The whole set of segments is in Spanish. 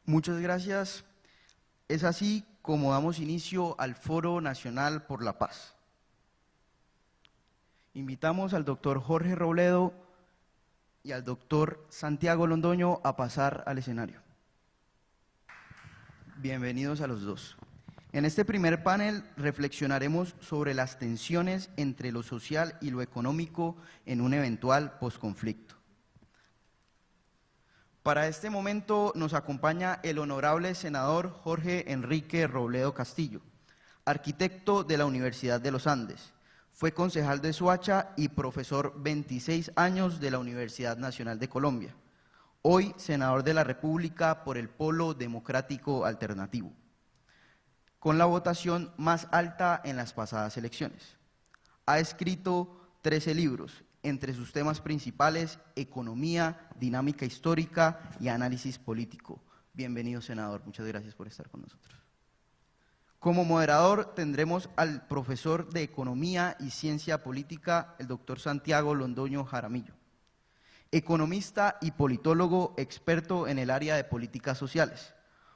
Muchas gracias. Es así como damos inicio al Foro Nacional por la Paz. Invitamos al doctor Jorge Robledo y al doctor Santiago Londoño a pasar al escenario. Bienvenidos a los dos. En este primer panel reflexionaremos sobre las tensiones entre lo social y lo económico en un eventual posconflicto. Para este momento nos acompaña el honorable senador Jorge Enrique Robledo Castillo, arquitecto de la Universidad de los Andes. Fue concejal de Soacha y profesor 26 años de la Universidad Nacional de Colombia. Hoy senador de la República por el Polo Democrático Alternativo, con la votación más alta en las pasadas elecciones. Ha escrito 13 libros, entre sus temas principales, economía, dinámica histórica y análisis político. Bienvenido, senador. Muchas gracias por estar con nosotros. Como moderador tendremos al profesor de Economía y Ciencia Política, el doctor Santiago Londoño Jaramillo, economista y politólogo experto en el área de políticas sociales,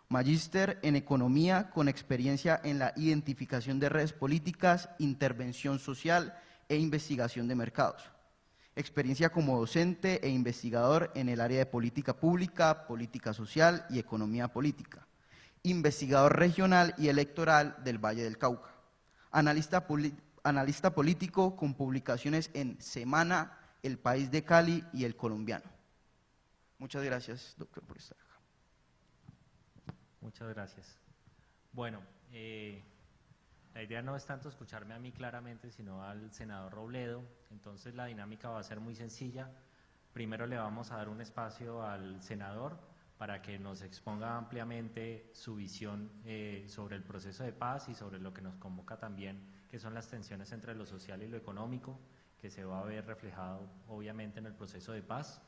magíster en Economía con experiencia en la identificación de redes políticas, intervención social e investigación de mercados. Experiencia como docente e investigador en el área de política pública, política social y economía política. Investigador regional y electoral del Valle del Cauca. Analista político con publicaciones en Semana, El País de Cali y El Colombiano. Muchas gracias, doctor, por estar acá. Muchas gracias. Bueno, la idea no es tanto escucharme a mí claramente, sino al senador Robledo. Entonces la dinámica va a ser muy sencilla. Primero le vamos a dar un espacio al senador para que nos exponga ampliamente su visión sobre el proceso de paz y sobre lo que nos convoca también, que son las tensiones entre lo social y lo económico, que se va a ver reflejado obviamente en el proceso de paz.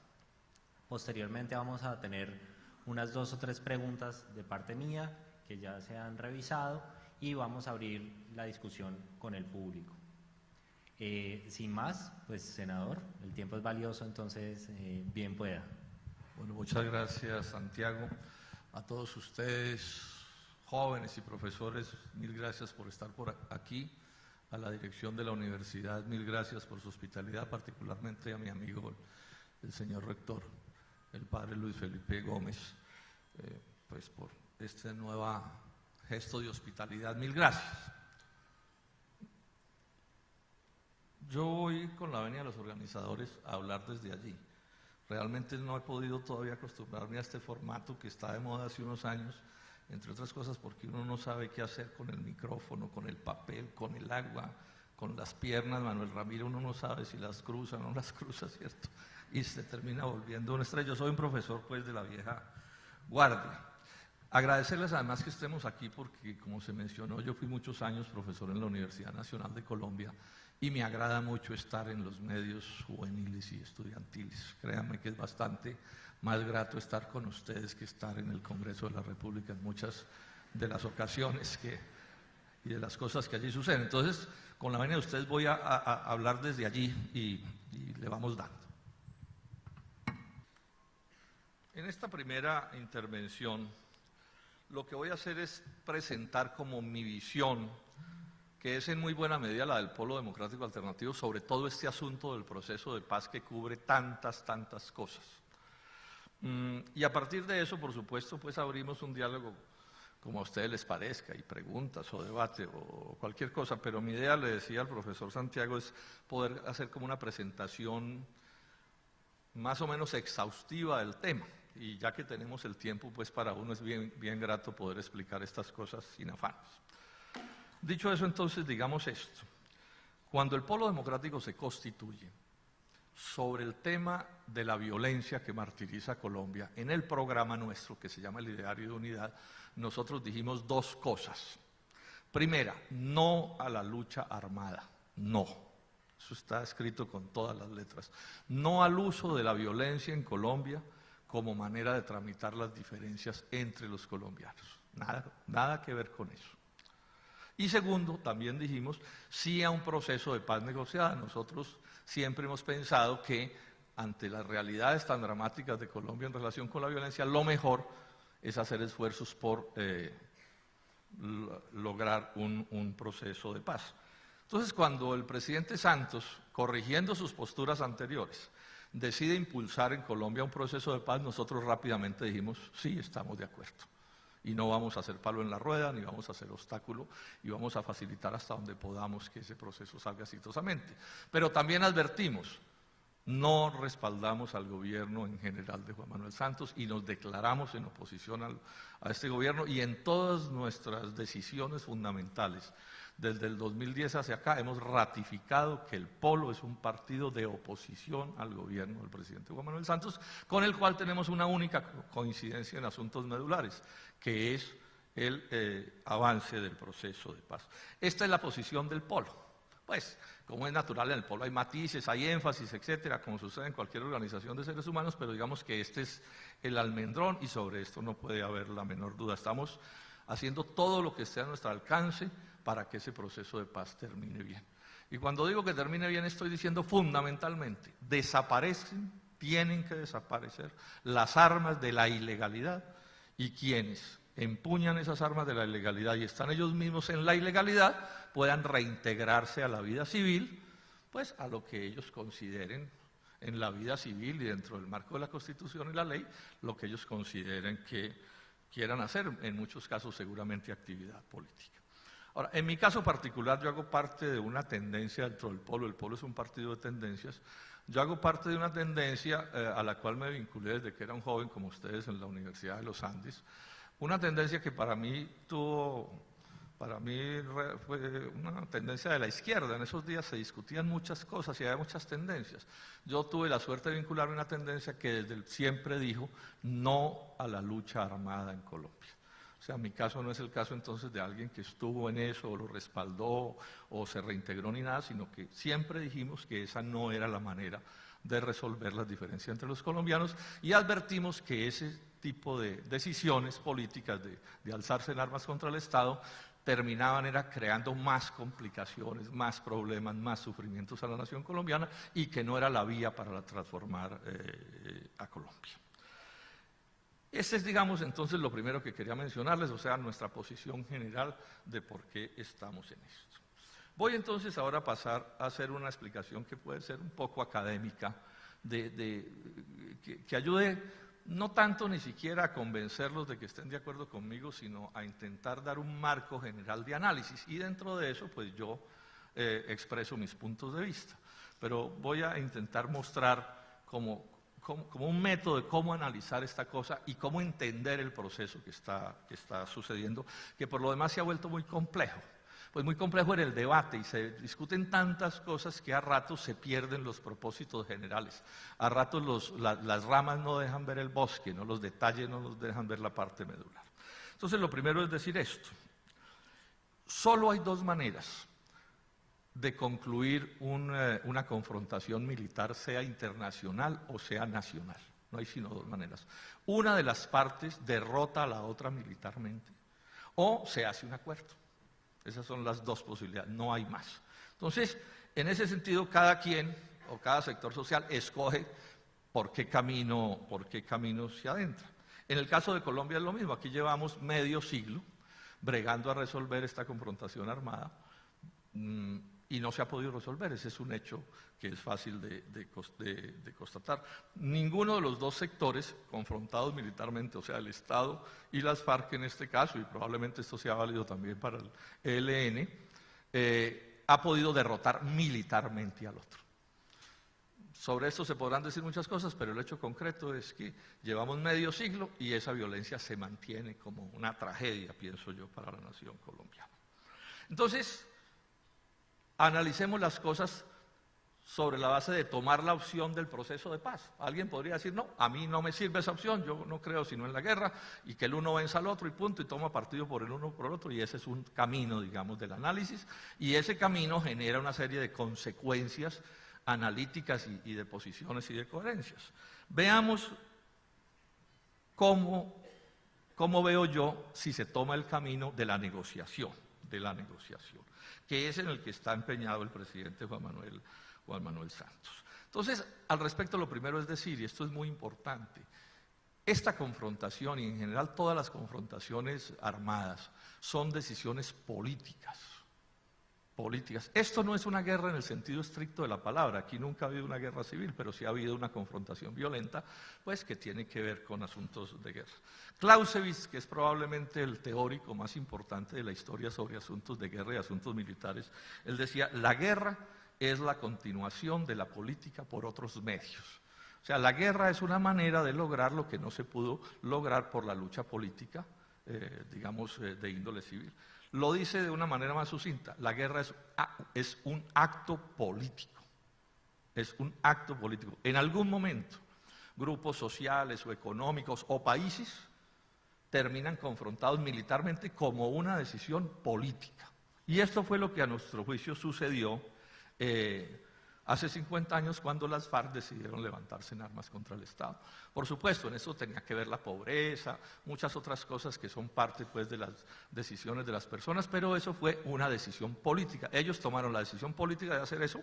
Posteriormente vamos a tener unas 2 o 3 preguntas de parte mía que ya se han revisado y vamos a abrir la discusión con el público. Sin más, pues senador, el tiempo es valioso, entonces bien pueda. Bueno, muchas gracias, Santiago. A todos ustedes, jóvenes y profesores, mil gracias por estar por aquí. A la dirección de la universidad, mil gracias por su hospitalidad, particularmente a mi amigo, el señor rector, el padre Luis Felipe Gómez, pues por este nuevo gesto de hospitalidad. Mil gracias. Yo voy con la venia de los organizadores a hablar desde allí. Realmente no he podido todavía acostumbrarme a este formato que está de moda hace unos años, entre otras cosas porque uno no sabe qué hacer con el micrófono, con el papel, con el agua, con las piernas. Manuel Ramiro, uno no sabe si las cruza o no las cruza, ¿cierto? Y se termina volviendo una estrella. Yo soy un profesor pues de la vieja guardia. Agradecerles además que estemos aquí porque, como se mencionó, yo fui muchos años profesor en la Universidad Nacional de Colombia y me agrada mucho estar en los medios juveniles y estudiantiles. Créanme que es bastante más grato estar con ustedes que estar en el Congreso de la República en muchas de las ocasiones y de las cosas que allí suceden. Entonces, con la venia de ustedes voy a hablar desde allí y le vamos dando. En esta primera intervención, lo que voy a hacer es presentar como mi visión, que es en muy buena medida la del Polo Democrático Alternativo, sobre todo este asunto del proceso de paz que cubre tantas cosas. Y a partir de eso, por supuesto, pues abrimos un diálogo como a ustedes les parezca, y preguntas o debate o cualquier cosa, pero mi idea, le decía al profesor Santiago, es poder hacer como una presentación más o menos exhaustiva del tema. Y ya que tenemos el tiempo, pues para uno es bien grato poder explicar estas cosas sin afanes. Dicho eso, entonces, digamos esto. Cuando el Polo Democrático se constituye sobre el tema de la violencia que martiriza a Colombia, en el programa nuestro, que se llama el Ideario de Unidad, nosotros dijimos 2 cosas. Primera, no a la lucha armada, no. Eso está escrito con todas las letras. No al uso de la violencia en Colombia como manera de tramitar las diferencias entre los colombianos. Nada que ver con eso. Y segundo, también dijimos, sí a un proceso de paz negociada. Nosotros siempre hemos pensado que ante las realidades tan dramáticas de Colombia en relación con la violencia, lo mejor es hacer esfuerzos por lograr un proceso de paz. Entonces, cuando el presidente Santos, corrigiendo sus posturas anteriores, decide impulsar en Colombia un proceso de paz, nosotros rápidamente dijimos, sí, estamos de acuerdo. Y no vamos a hacer palo en la rueda, ni vamos a hacer obstáculo, y vamos a facilitar hasta donde podamos que ese proceso salga exitosamente. Pero también advertimos, no respaldamos al gobierno en general de Juan Manuel Santos y nos declaramos en oposición a este gobierno, y en todas nuestras decisiones fundamentales, desde el 2010 hacia acá, hemos ratificado que el Polo es un partido de oposición al gobierno del presidente Juan Manuel Santos, con el cual tenemos una única coincidencia en asuntos medulares, que es el avance del proceso de paz. Esta es la posición del Polo. Pues, como es natural, en el Polo hay matices, hay énfasis, etcétera, como sucede en cualquier organización de seres humanos, pero digamos que este es el almendrón y sobre esto no puede haber la menor duda. Estamos haciendo todo lo que esté a nuestro alcance para que ese proceso de paz termine bien. Y cuando digo que termine bien, estoy diciendo fundamentalmente, desaparecen, tienen que desaparecer las armas de la ilegalidad, y quienes empuñan esas armas de la ilegalidad y están ellos mismos en la ilegalidad, puedan reintegrarse a la vida civil, pues a lo que ellos consideren en la vida civil y dentro del marco de la Constitución y la ley, lo que ellos consideren que quieran hacer, en muchos casos seguramente actividad política. Ahora, en mi caso particular, yo hago parte de una tendencia dentro del Polo. El Polo es un partido de tendencias. Yo hago parte de una tendencia a la cual me vinculé desde que era un joven, como ustedes, en la Universidad de los Andes. Una tendencia que para mí fue una tendencia de la izquierda. En esos días se discutían muchas cosas y había muchas tendencias. Yo tuve la suerte de vincularme a una tendencia que desde siempre dijo no a la lucha armada en Colombia. O sea, mi caso no es el caso entonces de alguien que estuvo en eso o lo respaldó o se reintegró ni nada, sino que siempre dijimos que esa no era la manera de resolver las diferencias entre los colombianos, y advertimos que ese tipo de decisiones políticas de alzarse en armas contra el Estado terminaban creando más complicaciones, más problemas, más sufrimientos a la nación colombiana, y que no era la vía para transformar a Colombia. Ese es, digamos, entonces lo primero que quería mencionarles, o sea, nuestra posición general de por qué estamos en esto. Voy entonces ahora a pasar a hacer una explicación que puede ser un poco académica, que ayude no tanto ni siquiera a convencerlos de que estén de acuerdo conmigo, sino a intentar dar un marco general de análisis, y dentro de eso pues yo expreso mis puntos de vista. Pero voy a intentar mostrar como un método de cómo analizar esta cosa y cómo entender el proceso que está sucediendo, que por lo demás se ha vuelto muy complejo. Pues muy complejo en el debate, y se discuten tantas cosas que a ratos se pierden los propósitos generales. A ratos las ramas no dejan ver el bosque, ¿no? Los detalles no nos dejan ver la parte medular. Entonces, lo primero es decir esto. Solo hay dos maneras de concluir una confrontación militar, sea internacional o sea nacional. No hay sino dos maneras. Una de las partes derrota a la otra militarmente, o se hace un acuerdo. Esas son las dos posibilidades, no hay más. Entonces, en ese sentido, cada quien o cada sector social escoge por qué camino se adentra. En el caso de Colombia es lo mismo. Aquí llevamos medio siglo bregando a resolver esta confrontación armada, y no se ha podido resolver. Ese es un hecho que es fácil de constatar. Ninguno de los dos sectores confrontados militarmente, o sea, el Estado y las FARC en este caso, y probablemente esto sea válido también para el ELN, ha podido derrotar militarmente al otro. Sobre esto se podrán decir muchas cosas, pero el hecho concreto es que llevamos medio siglo y esa violencia se mantiene como una tragedia, pienso yo, para la nación colombiana. Entonces, analicemos las cosas sobre la base de tomar la opción del proceso de paz. Alguien podría decir, no, a mí no me sirve esa opción, yo no creo sino en la guerra, y que el uno venza al otro y punto, y toma partido por el uno o por el otro, y ese es un camino, digamos, del análisis, y ese camino genera una serie de consecuencias analíticas y de posiciones y de coherencias. Veamos cómo veo yo si se toma el camino de la negociación, que es en el que está empeñado el presidente Juan Manuel Santos. Entonces, al respecto, lo primero es decir, y esto es muy importante, esta confrontación y en general todas las confrontaciones armadas son decisiones políticas. Esto no es una guerra en el sentido estricto de la palabra, aquí nunca ha habido una guerra civil, pero sí ha habido una confrontación violenta, pues que tiene que ver con asuntos de guerra. Clausewitz, que es probablemente el teórico más importante de la historia sobre asuntos de guerra y asuntos militares, él decía, la guerra es la continuación de la política por otros medios. O sea, la guerra es una manera de lograr lo que no se pudo lograr por la lucha política, digamos, de índole civil. Lo dice de una manera más sucinta, la guerra es un acto político, es un acto político. En algún momento, grupos sociales o económicos o países terminan confrontados militarmente como una decisión política. Y esto fue lo que a nuestro juicio sucedió hace 50 años cuando las FARC decidieron levantarse en armas contra el Estado. Por supuesto, en eso tenía que ver la pobreza, muchas otras cosas que son parte pues, de las decisiones de las personas, pero eso fue una decisión política. Ellos tomaron la decisión política de hacer eso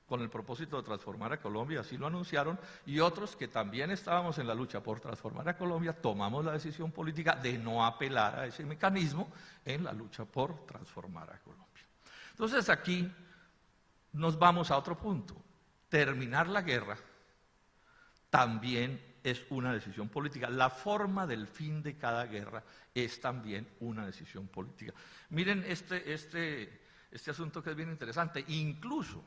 con el propósito de transformar a Colombia, así lo anunciaron, y otros que también estábamos en la lucha por transformar a Colombia, tomamos la decisión política de no apelar a ese mecanismo en la lucha por transformar a Colombia. Entonces aquí nos vamos a otro punto. Terminar la guerra también es una decisión política. La forma del fin de cada guerra es también una decisión política. Miren este asunto que es bien interesante. Incluso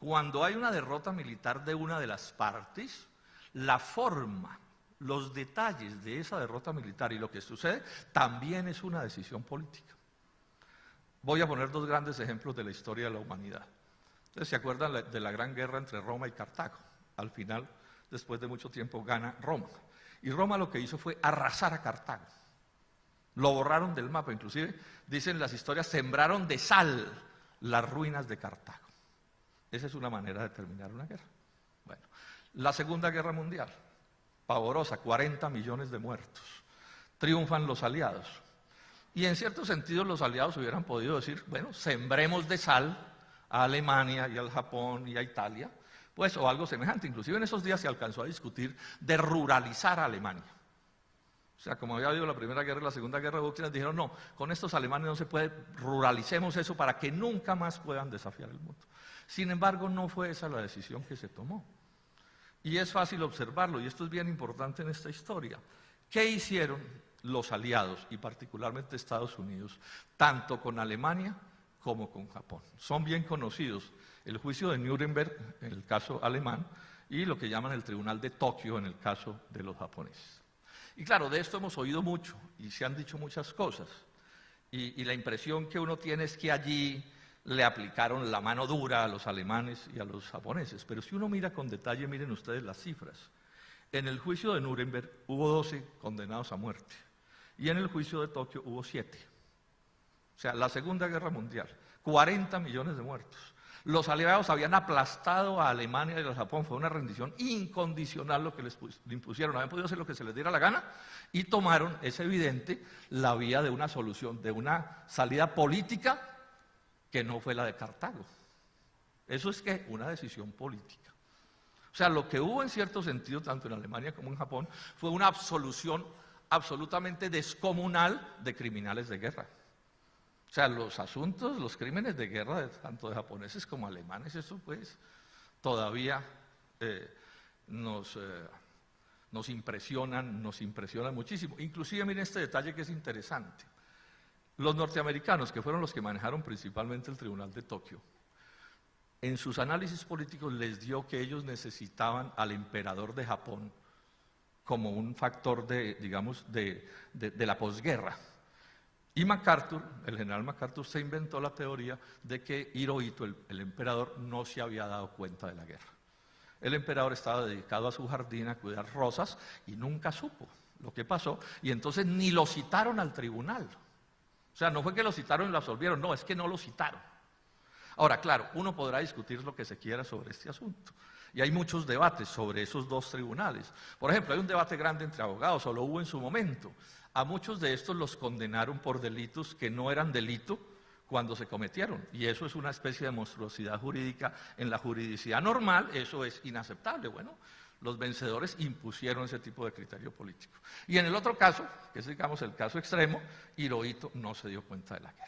cuando hay una derrota militar de una de las partes, la forma, los detalles de esa derrota militar y lo que sucede también es una decisión política. Voy a poner dos grandes ejemplos de la historia de la humanidad. Ustedes se acuerdan de la gran guerra entre Roma y Cartago. Al final, después de mucho tiempo, gana Roma. Y Roma lo que hizo fue arrasar a Cartago. Lo borraron del mapa, inclusive, dicen las historias, sembraron de sal las ruinas de Cartago. Esa es una manera de terminar una guerra. Bueno, la Segunda Guerra Mundial, pavorosa, 40 millones de muertos. Triunfan los aliados. Y en cierto sentido los aliados hubieran podido decir, bueno, sembremos de sal a Alemania y al Japón y a Italia, pues, o algo semejante. Inclusive en esos días se alcanzó a discutir de ruralizar a Alemania. O sea, como había habido la Primera Guerra y la Segunda Guerra de Ucrania, dijeron, no, con estos alemanes no se puede, ruralicemos eso para que nunca más puedan desafiar el mundo. Sin embargo, no fue esa la decisión que se tomó. Y es fácil observarlo, y esto es bien importante en esta historia. ¿Qué hicieron los aliados, y particularmente Estados Unidos, tanto con Alemania como con Japón? Son bien conocidos el juicio de Nuremberg, en el caso alemán, y lo que llaman el Tribunal de Tokio, en el caso de los japoneses. Y claro, de esto hemos oído mucho, y se han dicho muchas cosas, y la impresión que uno tiene es que allí le aplicaron la mano dura a los alemanes y a los japoneses, pero si uno mira con detalle, miren ustedes las cifras. En el juicio de Nuremberg hubo 12 condenados a muerte, y en el juicio de Tokio hubo 7. O sea, la Segunda Guerra Mundial, 40 millones de muertos. Los aliados habían aplastado a Alemania y a Japón, fue una rendición incondicional lo que les impusieron, habían podido hacer lo que se les diera la gana y tomaron, es evidente, la vía de una solución, de una salida política que no fue la de Cartago. Eso es que una decisión política. O sea, lo que hubo en cierto sentido, tanto en Alemania como en Japón, fue una absolución absolutamente descomunal de criminales de guerra. O sea, los asuntos, los crímenes de guerra, tanto de japoneses como alemanes, eso pues todavía nos impresionan muchísimo. Inclusive miren este detalle que es interesante. Los norteamericanos, que fueron los que manejaron principalmente el Tribunal de Tokio, en sus análisis políticos les dio que ellos necesitaban al emperador de Japón como un factor de, digamos, de la posguerra. Y MacArthur, el general MacArthur, se inventó la teoría de que Hirohito, el emperador, no se había dado cuenta de la guerra. El emperador estaba dedicado a su jardín, a cuidar rosas, y nunca supo lo que pasó, y entonces ni lo citaron al tribunal. O sea, no fue que lo citaron y lo absolvieron, no, es que no lo citaron. Ahora, claro, uno podrá discutir lo que se quiera sobre este asunto, y hay muchos debates sobre esos dos tribunales. Por ejemplo, hay un debate grande entre abogados, o lo hubo en su momento. A muchos de estos los condenaron por delitos que no eran delito cuando se cometieron, y eso es una especie de monstruosidad jurídica. En la juridicidad normal eso es inaceptable. Bueno, los vencedores impusieron ese tipo de criterio político. Y en el otro caso, que es digamos el caso extremo, Hirohito no se dio cuenta de la guerra.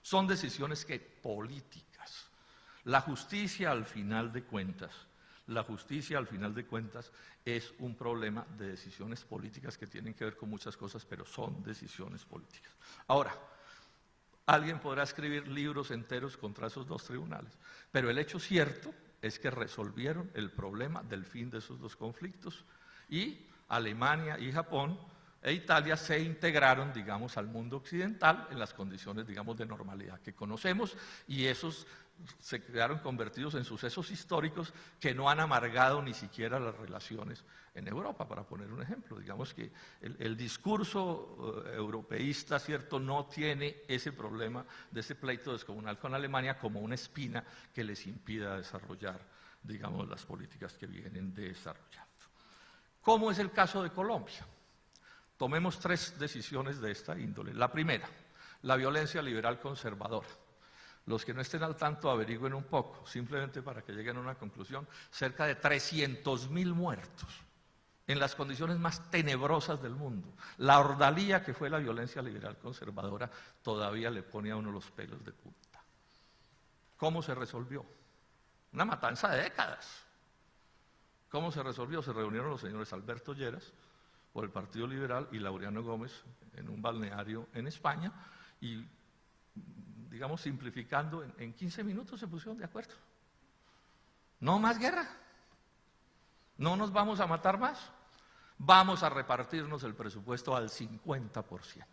Son decisiones que políticas. La justicia al final de cuentas, es un problema de decisiones políticas que tienen que ver con muchas cosas, pero son decisiones políticas. Ahora, alguien podrá escribir libros enteros contra esos dos tribunales, pero el hecho cierto es que resolvieron el problema del fin de esos dos conflictos y Alemania y Japón e Italia se integraron, digamos, al mundo occidental en las condiciones, digamos, de normalidad que conocemos, y esos se quedaron convertidos en sucesos históricos que no han amargado ni siquiera las relaciones en Europa, para poner un ejemplo. Digamos que el discurso europeísta, ¿cierto?, no tiene ese problema de ese pleito descomunal con Alemania como una espina que les impida desarrollar, digamos, las políticas que vienen desarrollando. ¿Cómo es el caso de Colombia? Tomemos tres decisiones de esta índole. La primera, la violencia liberal conservadora. Los que no estén al tanto averigüen un poco, simplemente para que lleguen a una conclusión. Cerca de 300.000 muertos en las condiciones más tenebrosas del mundo. La ordalía que fue la violencia liberal conservadora todavía le pone a uno los pelos de punta. ¿Cómo se resolvió? Una matanza de décadas. ¿Cómo se resolvió? Se reunieron los señores Alberto Lleras por el Partido Liberal y Laureano Gómez en un balneario en España y, digamos, simplificando, en 15 minutos se pusieron de acuerdo. No más guerra. No nos vamos a matar más. Vamos a repartirnos el presupuesto al 50%.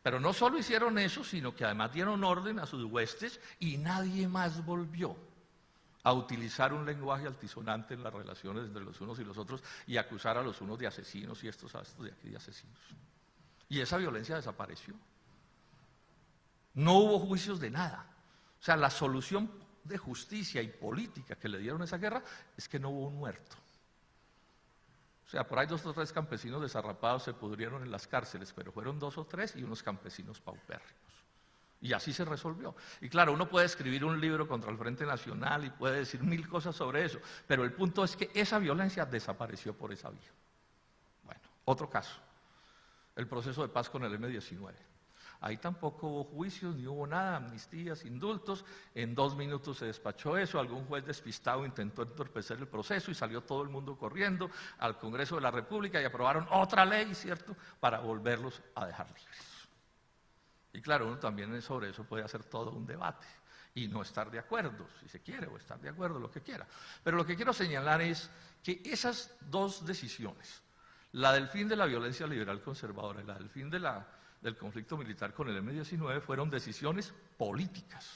Pero no solo hicieron eso, sino que además dieron orden a sus huestes y nadie más volvió a utilizar un lenguaje altisonante en las relaciones entre los unos y los otros y acusar a los unos de asesinos y estos a estos de aquí de asesinos. Y esa violencia desapareció. No hubo juicios de nada. O sea, la solución de justicia y política que le dieron a esa guerra es que no hubo un muerto. O sea, por ahí 2 o 3 campesinos desarrapados se pudrieron en las cárceles, pero fueron 2 o 3 y unos campesinos paupérrimos. Y así se resolvió. Y claro, uno puede escribir un libro contra el Frente Nacional y puede decir 1000 cosas sobre eso, pero el punto es que esa violencia desapareció por esa vía. Bueno, otro caso, el proceso de paz con el M-19. Ahí tampoco hubo juicios, ni hubo nada, amnistías, indultos. En 2 minutos se despachó eso. Algún juez despistado intentó entorpecer el proceso y salió todo el mundo corriendo al Congreso de la República y aprobaron otra ley, ¿cierto?, para volverlos a dejar libres. Y claro, uno también sobre eso puede hacer todo un debate y no estar de acuerdo, si se quiere, o estar de acuerdo, lo que quiera. Pero lo que quiero señalar es que esas 2 decisiones, la del fin de la violencia liberal conservadora y la del fin del conflicto militar con el M-19, fueron decisiones políticas.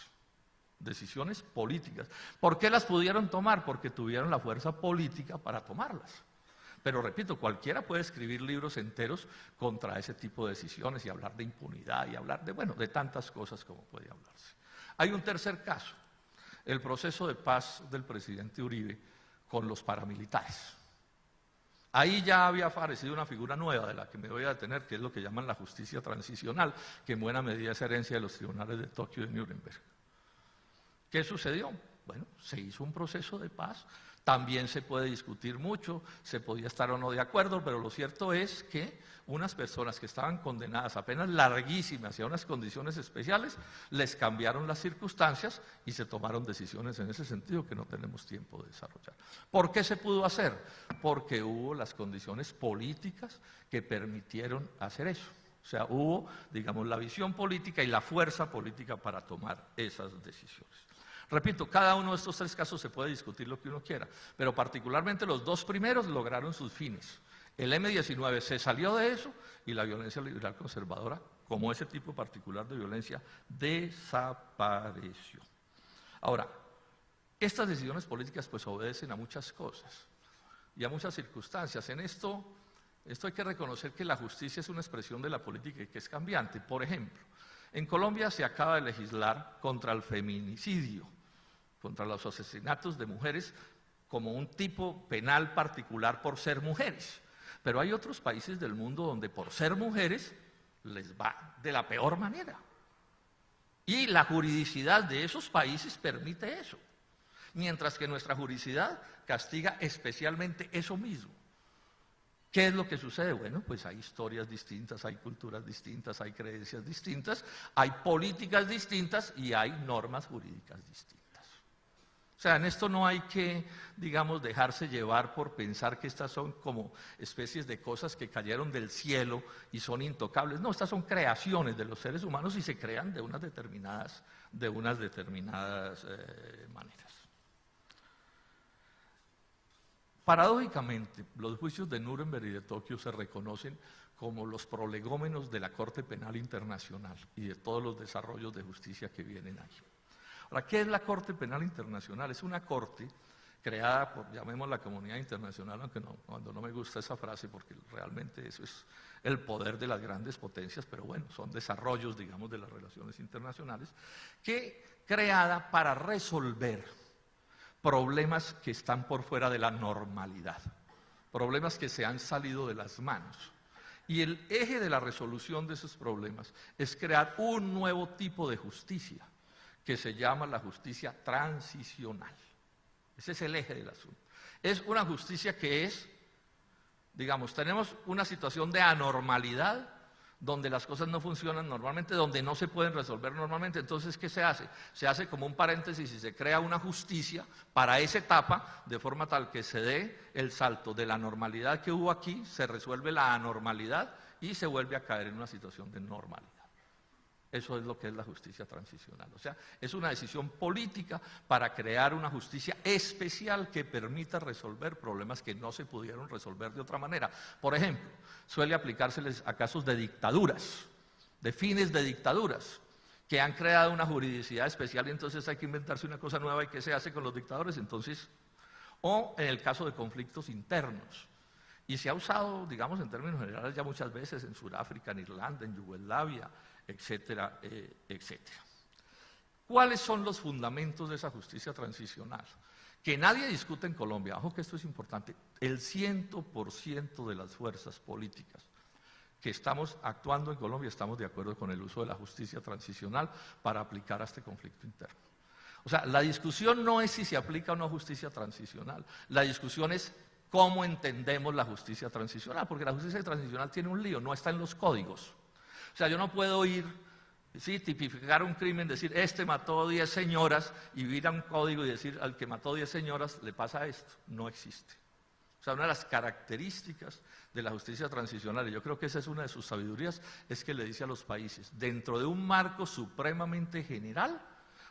Decisiones políticas. ¿Por qué las pudieron tomar? Porque tuvieron la fuerza política para tomarlas. Pero repito, cualquiera puede escribir libros enteros contra ese tipo de decisiones y hablar de impunidad y hablar de, bueno, de tantas cosas como puede hablarse. Hay un tercer caso, el proceso de paz del presidente Uribe con los paramilitares. Ahí ya había aparecido una figura nueva de la que me voy a detener, que es lo que llaman la justicia transicional, que en buena medida es herencia de los tribunales de Tokio y de Nuremberg. ¿Qué sucedió? Bueno, se hizo un proceso de paz. También se puede discutir mucho, se podía estar o no de acuerdo, pero lo cierto es que unas personas que estaban condenadas a penas larguísimas y a unas condiciones especiales, les cambiaron las circunstancias y se tomaron decisiones en ese sentido que no tenemos tiempo de desarrollar. ¿Por qué se pudo hacer? Porque hubo las condiciones políticas que permitieron hacer eso. O sea, hubo, digamos, la visión política y la fuerza política para tomar esas decisiones. Repito, cada uno de estos 3 casos se puede discutir lo que uno quiera, pero particularmente los 2 primeros lograron sus fines. El M-19 se salió de eso y la violencia liberal conservadora, como ese tipo particular de violencia, desapareció. Ahora, estas decisiones políticas pues obedecen a muchas cosas y a muchas circunstancias. En esto hay que reconocer que la justicia es una expresión de la política y que es cambiante. Por ejemplo, en Colombia se acaba de legislar contra el feminicidio, contra los asesinatos de mujeres como un tipo penal particular por ser mujeres. Pero hay otros países del mundo donde por ser mujeres les va de la peor manera. Y la juridicidad de esos países permite eso, mientras que nuestra juridicidad castiga especialmente eso mismo. ¿Qué es lo que sucede? Bueno, pues hay historias distintas, hay culturas distintas, hay creencias distintas, hay políticas distintas y hay normas jurídicas distintas. O sea, en esto no hay que, digamos, dejarse llevar por pensar que estas son como especies de cosas que cayeron del cielo y son intocables. No, estas son creaciones de los seres humanos y se crean de unas determinadas maneras. Paradójicamente, los juicios de Nuremberg y de Tokio se reconocen como los prolegómenos de la Corte Penal Internacional y de todos los desarrollos de justicia que vienen ahí. Ahora, ¿qué es la Corte Penal Internacional? Es una corte creada por, llamémosla, comunidad internacional, aunque cuando no me gusta esa frase, porque realmente eso es el poder de las grandes potencias, pero bueno, son desarrollos, digamos, de las relaciones internacionales, que creada para resolver problemas que están por fuera de la normalidad, problemas que se han salido de las manos. Y el eje de la resolución de esos problemas es crear un nuevo tipo de justicia, que se llama la justicia transicional. Ese es el eje del asunto. Es una justicia que es, digamos, tenemos una situación de anormalidad, donde las cosas no funcionan normalmente, donde no se pueden resolver normalmente. Entonces, ¿qué se hace? Se hace como un paréntesis y se crea una justicia para esa etapa, de forma tal que se dé el salto de la normalidad que hubo aquí, se resuelve la anormalidad y se vuelve a caer en una situación de normalidad. Eso es lo que es la justicia transicional. O sea, es una decisión política para crear una justicia especial que permita resolver problemas que no se pudieron resolver de otra manera. Por ejemplo, suele aplicárseles a casos de dictaduras, de fines de dictaduras, que han creado una juridicidad especial y entonces hay que inventarse una cosa nueva. ¿Y qué se hace con los dictadores? Entonces, o en el caso de conflictos internos. Y se ha usado, digamos, en términos generales ya muchas veces en Sudáfrica, en Irlanda, en Yugoslavia, etcétera, etcétera. ¿Cuáles son los fundamentos de esa justicia transicional? Que nadie discute en Colombia. Ojo que esto es importante. El 100% de las fuerzas políticas que estamos actuando en Colombia estamos de acuerdo con el uso de la justicia transicional para aplicar a este conflicto interno. O sea, la discusión no es si se aplica o no justicia transicional. La discusión es cómo entendemos la justicia transicional, porque la justicia transicional tiene un lío, no está en los códigos. O sea, yo no puedo ir, ¿sí?, tipificar un crimen, decir, este mató 10 señoras, y ir a un código y decir, al que mató 10 señoras le pasa esto. No existe. O sea, una de las características de la justicia transicional, y yo creo que esa es una de sus sabidurías, es que le dice a los países, dentro de un marco supremamente general,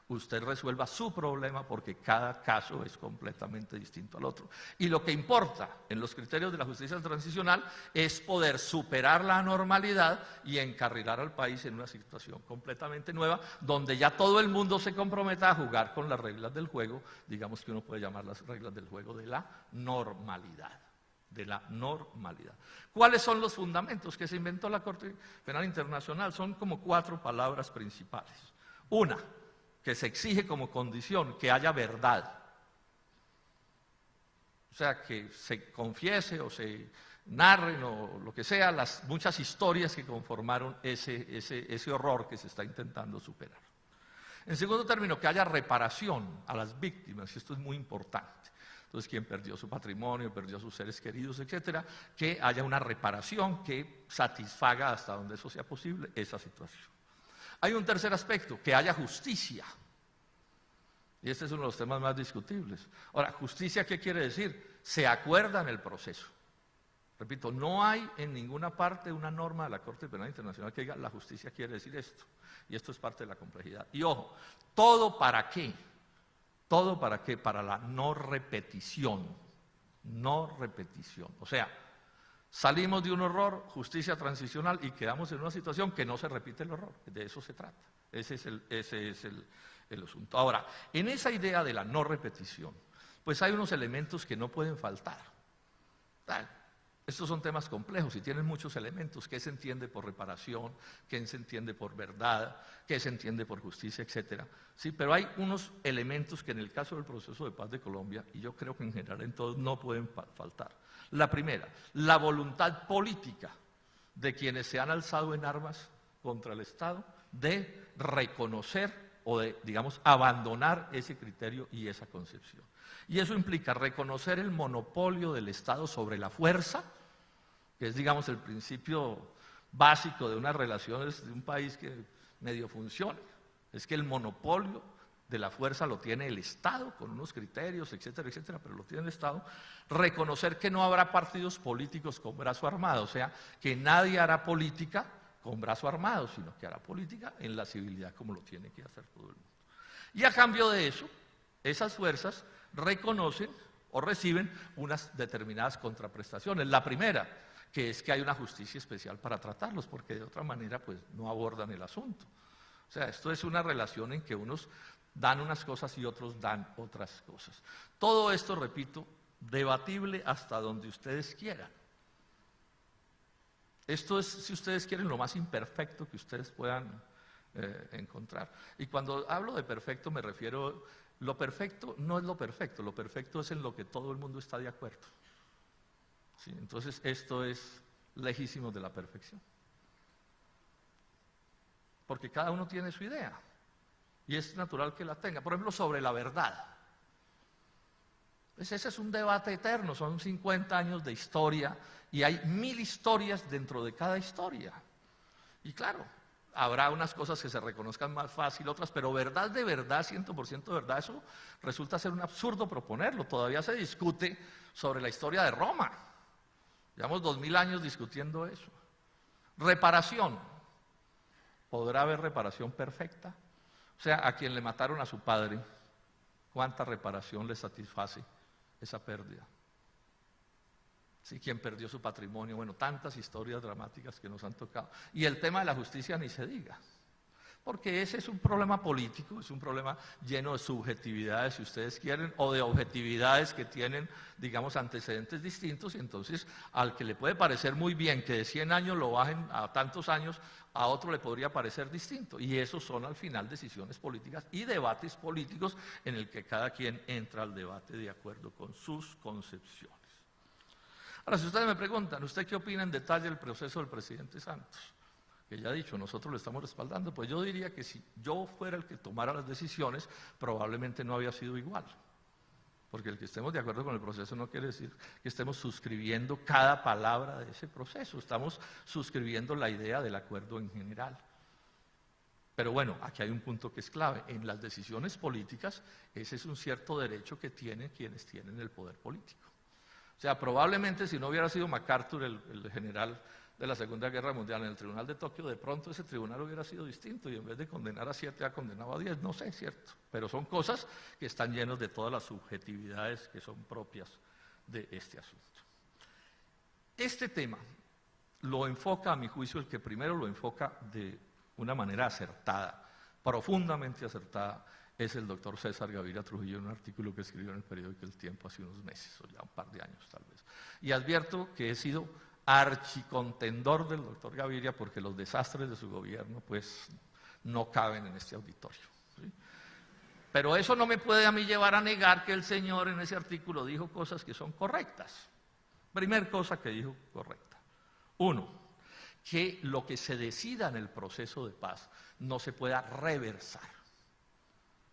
usted resuelva su problema porque cada caso es completamente distinto al otro. Y lo que importa en los criterios de la justicia transicional es poder superar la anormalidad y encarrilar al país en una situación completamente nueva, donde ya todo el mundo se comprometa a jugar con las reglas del juego, digamos que uno puede llamar las reglas del juego de la normalidad. ¿Cuáles son los fundamentos que se inventó la Corte Penal Internacional? Son como 4 palabras principales. Una, que se exige como condición que haya verdad. O sea, que se confiese o se narren o lo que sea las muchas historias que conformaron ese horror que se está intentando superar. En segundo término, que haya reparación a las víctimas, y esto es muy importante. Entonces, quien perdió su patrimonio, perdió a sus seres queridos, etcétera, que haya una reparación que satisfaga hasta donde eso sea posible esa situación. Hay un tercer aspecto, que haya justicia. Y este es uno de los temas más discutibles. Ahora, ¿justicia qué quiere decir? Se acuerda en el proceso. Repito, no hay en ninguna parte una norma de la Corte Penal Internacional que diga la justicia quiere decir esto. Y esto es parte de la complejidad. Y ojo, ¿todo para qué? ¿Todo para qué? Para la no repetición. No repetición. O sea, salimos de un horror, justicia transicional, y quedamos en una situación que no se repite el horror. De eso se trata. Ese es el asunto. Ahora, en esa idea de la no repetición, pues hay unos elementos que no pueden faltar. Estos son temas complejos y tienen muchos elementos. ¿Qué se entiende por reparación? ¿Qué se entiende por verdad? ¿Qué se entiende por justicia? Etcétera. Sí, pero hay unos elementos que en el caso del proceso de paz de Colombia, y yo creo que en general en todos, no pueden faltar. La primera, la voluntad política de quienes se han alzado en armas contra el Estado de reconocer o de, digamos, abandonar ese criterio y esa concepción. Y eso implica reconocer el monopolio del Estado sobre la fuerza, que es, digamos, el principio básico de unas relaciones de un país que medio funcione, es que el monopolio de la fuerza lo tiene el Estado, con unos criterios, etcétera, etcétera, pero lo tiene el Estado. Reconocer que no habrá partidos políticos con brazo armado, o sea, que nadie hará política con brazo armado, sino que hará política en la civilidad como lo tiene que hacer todo el mundo. Y a cambio de eso, esas fuerzas reconocen o reciben unas determinadas contraprestaciones. La primera, que es que hay una justicia especial para tratarlos, porque de otra manera pues no abordan el asunto. O sea, esto es una relación en que unos dan unas cosas y otros dan otras cosas. Todo esto, repito, debatible hasta donde ustedes quieran. Esto es, si ustedes quieren, lo más imperfecto que ustedes puedan encontrar. Y cuando hablo de perfecto me refiero, lo perfecto no es lo perfecto es en lo que todo el mundo está de acuerdo. ¿Sí? Entonces esto es lejísimo de la perfección. Porque cada uno tiene su idea y es natural que la tenga. Por ejemplo, sobre la verdad. Pues ese es un debate eterno, son 50 años de historia y hay 1000 historias dentro de cada historia. Y claro, habrá unas cosas que se reconozcan más fácil, otras, pero verdad de verdad, 100% de verdad, eso resulta ser un absurdo proponerlo. Todavía se discute sobre la historia de Roma. Llevamos 2000 años discutiendo eso. Reparación. ¿Podrá haber reparación perfecta? O sea, a quien le mataron a su padre, ¿cuánta reparación le satisface esa pérdida? Sí, quien perdió su patrimonio, bueno, tantas historias dramáticas que nos han tocado. Y el tema de la justicia ni se diga, porque ese es un problema político, es un problema lleno de subjetividades, si ustedes quieren, o de objetividades que tienen, digamos, antecedentes distintos, y entonces al que le puede parecer muy bien que de 100 años lo bajen a tantos años, a otro le podría parecer distinto. Y esos son al final decisiones políticas y debates políticos en el que cada quien entra al debate de acuerdo con sus concepciones. Ahora, si ustedes me preguntan, ¿usted qué opina en detalle del proceso del presidente Santos? Que ya he dicho, nosotros lo estamos respaldando, pues yo diría que si yo fuera el que tomara las decisiones, probablemente no había sido igual. Porque el que estemos de acuerdo con el proceso no quiere decir que estemos suscribiendo cada palabra de ese proceso, estamos suscribiendo la idea del acuerdo en general. Pero bueno, aquí hay un punto que es clave, en las decisiones políticas, ese es un cierto derecho que tienen quienes tienen el poder político. O sea, probablemente si no hubiera sido MacArthur el general de la Segunda Guerra Mundial en el Tribunal de Tokio, de pronto ese tribunal hubiera sido distinto y en vez de condenar a 7 ha condenado a 10, no sé, cierto. Pero son cosas que están llenas de todas las subjetividades que son propias de este asunto. Este tema lo enfoca, a mi juicio, el que primero lo enfoca de una manera acertada, profundamente acertada, es el doctor César Gaviria Trujillo en un artículo que escribió en el periódico El Tiempo hace unos meses, o ya un par de años tal vez. Y advierto que he sido archicontendor del doctor Gaviria porque los desastres de su gobierno pues no caben en este auditorio, ¿sí? Pero eso no me puede a mí llevar a negar que el señor en ese artículo dijo cosas que son correctas. Primer cosa que dijo correcta. Uno, que lo que se decida en el proceso de paz no se pueda reversar.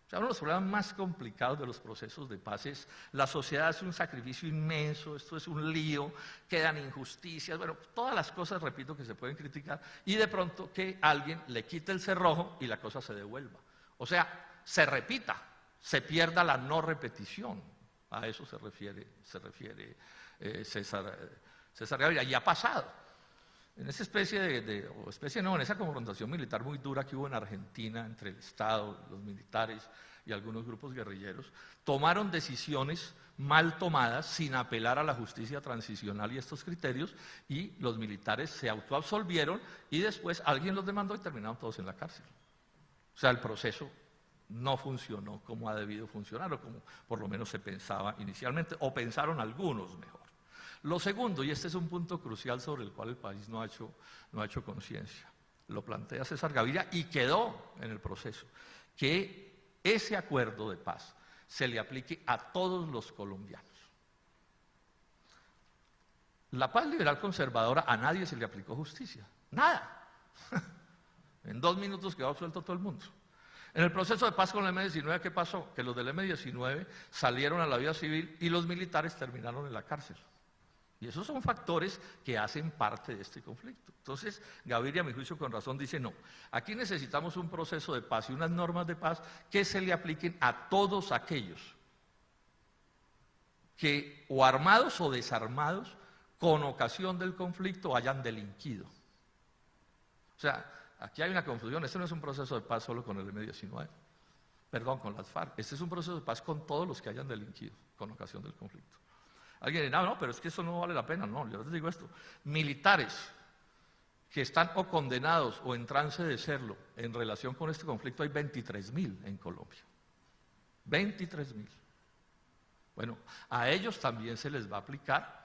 O sea, uno de los problemas más complicados de los procesos de paz es la sociedad hace un sacrificio inmenso, esto es un lío, quedan injusticias, bueno, todas las cosas, repito, que se pueden criticar, y de pronto que alguien le quite el cerrojo y la cosa se devuelva. O sea, se repita, se pierda la no repetición. A eso se refiere César Gaviria, y ha pasado. En esa en esa confrontación militar muy dura que hubo en Argentina entre el Estado, los militares y algunos grupos guerrilleros, tomaron decisiones mal tomadas sin apelar a la justicia transicional y estos criterios, y los militares se autoabsolvieron y después alguien los demandó y terminaron todos en la cárcel. O sea, el proceso no funcionó como ha debido funcionar, o como por lo menos se pensaba inicialmente, o pensaron algunos mejor. Lo segundo, y este es un punto crucial sobre el cual el país no ha hecho conciencia, lo plantea César Gaviria y quedó en el proceso, que ese acuerdo de paz se le aplique a todos los colombianos. La paz liberal conservadora, a nadie se le aplicó justicia, nada. En 2 minutos quedó absuelto todo el mundo. En el proceso de paz con el M-19, ¿qué pasó? Que los del M-19 salieron a la vida civil y los militares terminaron en la cárcel. Y esos son factores que hacen parte de este conflicto. Entonces, Gaviria, a mi juicio, con razón, dice no. Aquí necesitamos un proceso de paz y unas normas de paz que se le apliquen a todos aquellos que, o armados o desarmados, con ocasión del conflicto, hayan delinquido. O sea, aquí hay una confusión. Este no es un proceso de paz solo con el M-19. Perdón, con las FARC. Este es un proceso de paz con todos los que hayan delinquido con ocasión del conflicto. Alguien dirá, no, pero es que eso no vale la pena. No, yo les digo esto. Militares que están o condenados o en trance de serlo en relación con este conflicto, hay 23.000 en Colombia. 23.000. Bueno, a ellos también se les va a aplicar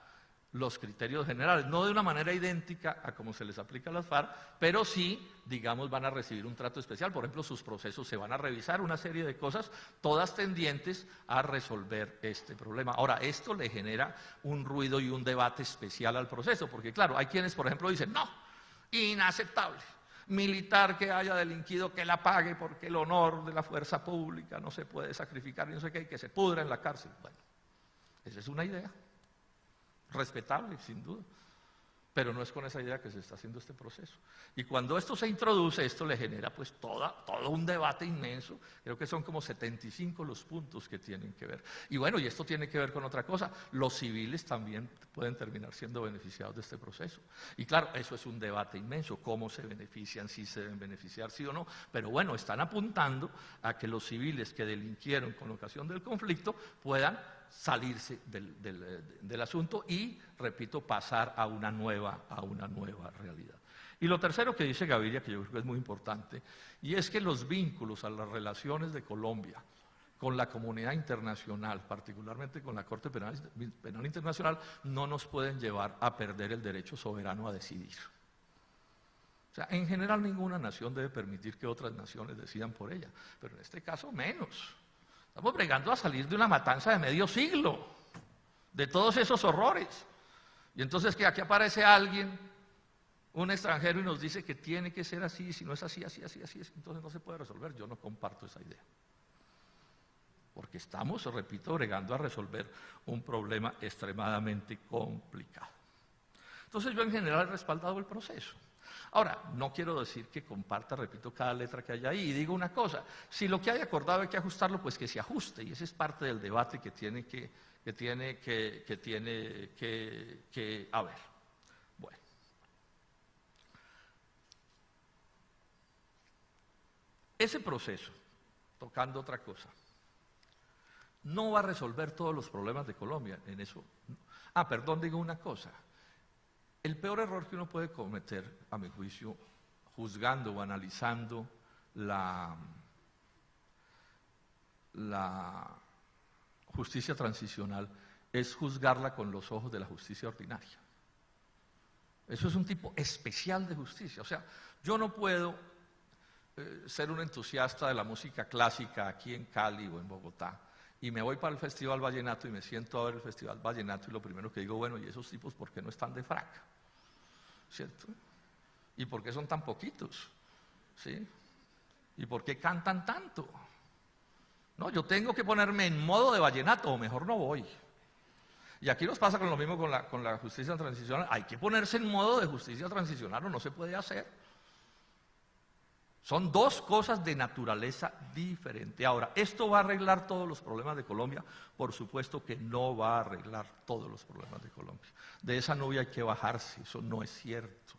los criterios generales, no de una manera idéntica a como se les aplica a las FARC, pero sí, digamos, van a recibir un trato especial. Por ejemplo, sus procesos se van a revisar, una serie de cosas, todas tendientes a resolver este problema. Ahora, esto le genera un ruido y un debate especial al proceso, porque claro, hay quienes, por ejemplo, dicen, no, inaceptable, militar que haya delinquido, que la pague, porque el honor de la fuerza pública no se puede sacrificar, y no sé qué, y que se pudra en la cárcel. Bueno, esa es una idea respetable, sin duda, pero no es con esa idea que se está haciendo este proceso. Y cuando esto se introduce, esto le genera pues todo un debate inmenso. Creo que son como 75 los puntos que tienen que ver. Y bueno, y esto tiene que ver con otra cosa, los civiles también pueden terminar siendo beneficiados de este proceso. Y claro, eso es un debate inmenso, cómo se benefician, si se deben beneficiar, sí o no, pero bueno, están apuntando a que los civiles que delinquieron con ocasión del conflicto puedan salirse del asunto y, repito, pasar a una nueva realidad. Y lo tercero que dice Gaviria, que yo creo que es muy importante, y es que los vínculos a las relaciones de Colombia con la comunidad internacional, particularmente con la Corte Penal Internacional, no nos pueden llevar a perder el derecho soberano a decidir. O sea, en general ninguna nación debe permitir que otras naciones decidan por ella, pero en este caso menos. Estamos bregando a salir de una matanza de medio siglo, de todos esos horrores. Y entonces que aquí aparece alguien, un extranjero, y nos dice que tiene que ser así, si no es así, entonces no se puede resolver. Yo no comparto esa idea. Porque estamos, repito, bregando a resolver un problema extremadamente complicado. Entonces yo en general he respaldado el proceso. Ahora, no quiero decir que comparta, repito, cada letra que haya ahí. Y digo una cosa, si lo que hay acordado hay que ajustarlo, pues que se ajuste. Y ese es parte del debate que tiene que haber. Bueno. Ese proceso, tocando otra cosa, no va a resolver todos los problemas de Colombia en eso. Perdón, digo una cosa. El peor error que uno puede cometer, a mi juicio, juzgando o analizando la justicia transicional, es juzgarla con los ojos de la justicia ordinaria. Eso es un tipo especial de justicia. O sea, yo no puedo ser un entusiasta de la música clásica aquí en Cali o en Bogotá, y me voy para el Festival Vallenato y me siento a ver el Festival Vallenato y lo primero que digo, bueno, ¿y esos tipos por qué no están de frac? ¿Cierto? ¿Y por qué son tan poquitos? ¿Sí? ¿Y por qué cantan tanto? No, yo tengo que ponerme en modo de vallenato, o mejor no voy. Y aquí nos pasa con lo mismo con la justicia transicional. Hay que ponerse en modo de justicia transicional o no se puede hacer. Son dos cosas de naturaleza diferente. Ahora, ¿esto va a arreglar todos los problemas de Colombia? Por supuesto que no va a arreglar todos los problemas de Colombia. De esa nube hay que bajarse, eso no es cierto.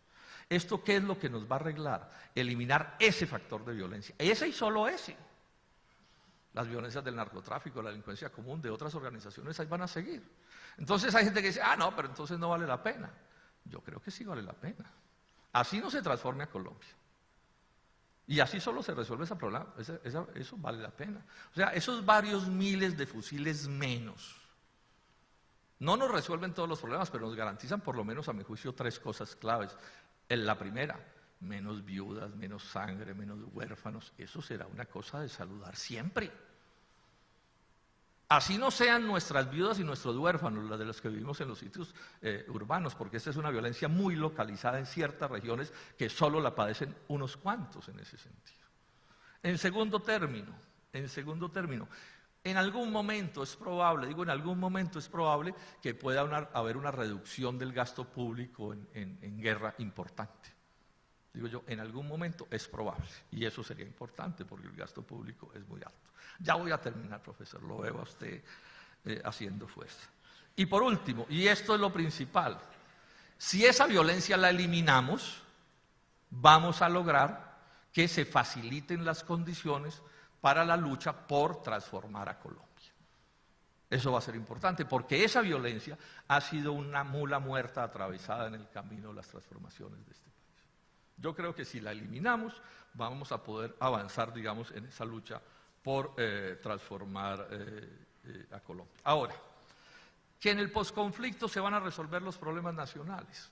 ¿Esto qué es lo que nos va a arreglar? Eliminar ese factor de violencia, ese y solo ese. Las violencias del narcotráfico, la delincuencia común, de otras organizaciones, ahí van a seguir. Entonces hay gente que dice, no, pero entonces no vale la pena. Yo creo que sí vale la pena. Así no se transforme a Colombia. Y así solo se resuelve ese problema, eso vale la pena. O sea, esos varios miles de fusiles menos no nos resuelven todos los problemas, pero nos garantizan por lo menos, a mi juicio, 3 cosas claves. La primera, menos viudas, menos sangre, menos huérfanos. Eso será una cosa de saludar siempre. Así no sean nuestras viudas y nuestros huérfanos, las de los que vivimos en los sitios urbanos, porque esta es una violencia muy localizada en ciertas regiones que solo la padecen unos cuantos en ese sentido. En segundo término, en algún momento es probable, digo en algún momento es probable que pueda haber una reducción del gasto público en guerra importante. Digo yo, en algún momento es probable, y eso sería importante porque el gasto público es muy alto. Ya voy a terminar, profesor, lo veo a usted haciendo fuerza. Y por último, y esto es lo principal, si esa violencia la eliminamos, vamos a lograr que se faciliten las condiciones para la lucha por transformar a Colombia. Eso va a ser importante, porque esa violencia ha sido una mula muerta atravesada en el camino de las transformaciones de este país. Yo creo que si la eliminamos, vamos a poder avanzar, digamos, en esa lucha por transformar a Colombia. Ahora, que en el posconflicto se van a resolver los problemas nacionales.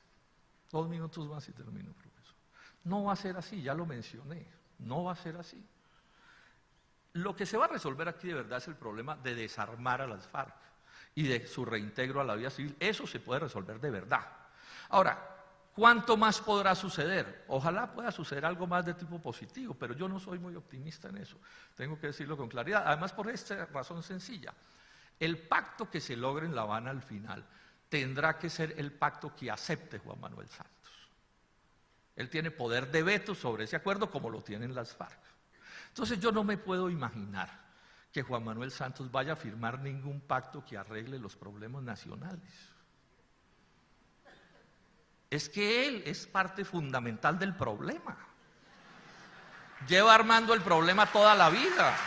2 minutos más y termino, profesor. No va a ser así, ya lo mencioné, no va a ser así. Lo que se va a resolver aquí de verdad es el problema de desarmar a las FARC y de su reintegro a la vida civil. Eso se puede resolver de verdad. Ahora, ¿cuánto más podrá suceder? Ojalá pueda suceder algo más de tipo positivo, pero yo no soy muy optimista en eso. Tengo que decirlo con claridad. Además, por esta razón sencilla. El pacto que se logre en La Habana al final tendrá que ser el pacto que acepte Juan Manuel Santos. Él tiene poder de veto sobre ese acuerdo como lo tienen las FARC. Entonces yo no me puedo imaginar que Juan Manuel Santos vaya a firmar ningún pacto que arregle los problemas nacionales. Es que él es parte fundamental del problema. Lleva armando el problema toda la vida.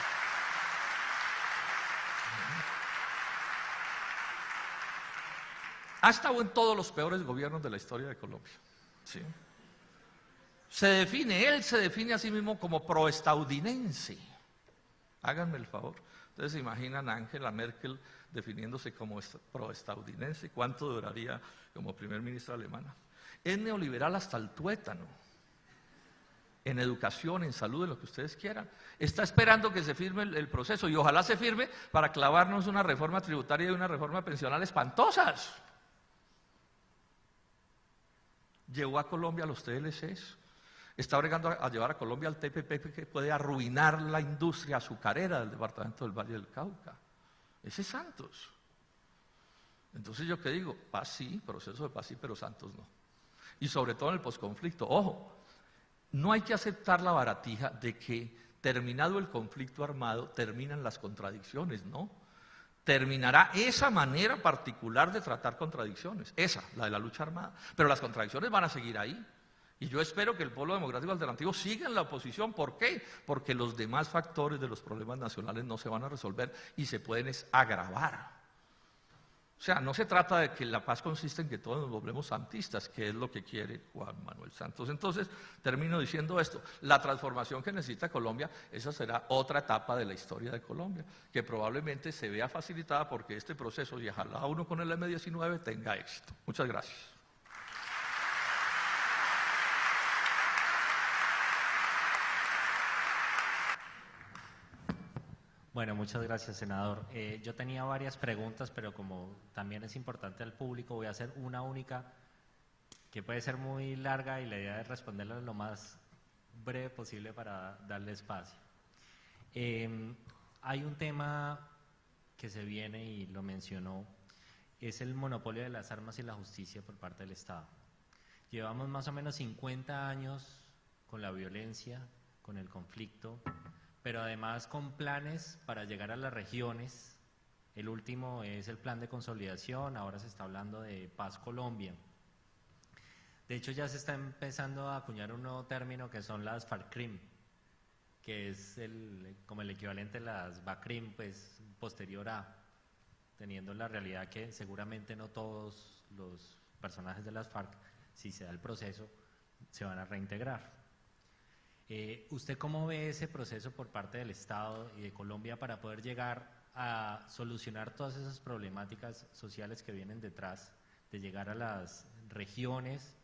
Ha estado en todos los peores gobiernos de la historia de Colombia. ¿Sí? Él se define a sí mismo como proestadounidense. Háganme el favor. Ustedes se imaginan a Angela Merkel definiéndose como proestadounidense. ¿Cuánto duraría como primer ministro alemana? Es neoliberal hasta el tuétano. En educación, en salud, en lo que ustedes quieran. Está esperando que se firme el proceso y ojalá se firme para clavarnos una reforma tributaria y una reforma pensional espantosas. Llevó a Colombia a los TLCs. Está bregando a llevar a Colombia al TPP que puede arruinar la industria azucarera del departamento del Valle del Cauca. Ese es Santos. Entonces yo qué digo, paz sí, proceso de paz sí, pero Santos no. Y sobre todo en el posconflicto, ojo, no hay que aceptar la baratija de que terminado el conflicto armado terminan las contradicciones, no. Terminará esa manera particular de tratar contradicciones, esa, la de la lucha armada, pero las contradicciones van a seguir ahí. Y yo espero que el Polo Democrático Alternativo siga en la oposición. ¿Por qué? Porque los demás factores de los problemas nacionales no se van a resolver y se pueden agravar. O sea, no se trata de que la paz consiste en que todos nos volvemos santistas, que es lo que quiere Juan Manuel Santos. Entonces, termino diciendo esto, la transformación que necesita Colombia, esa será otra etapa de la historia de Colombia, que probablemente se vea facilitada porque este proceso, y ojalá uno con el M-19 tenga éxito. Muchas gracias. Bueno, muchas gracias, senador. Yo tenía varias preguntas, pero como también es importante al público, voy a hacer una única que puede ser muy larga y la idea es responderla lo más breve posible para darle espacio. Hay un tema que se viene y lo mencionó, es el monopolio de las armas y la justicia por parte del Estado. Llevamos más o menos 50 años con la violencia, con el conflicto, pero además con planes para llegar a las regiones. El último es el plan de consolidación, ahora se está hablando de Paz Colombia. De hecho ya se está empezando a acuñar un nuevo término que son las FARC-CRIM, que es como el equivalente a las BACRIM, pues posterior a, teniendo la realidad que seguramente no todos los personajes de las FARC, si se da el proceso, se van a reintegrar. ¿Usted cómo ve ese proceso por parte del Estado y de Colombia para poder llegar a solucionar todas esas problemáticas sociales que vienen detrás de llegar a las regiones,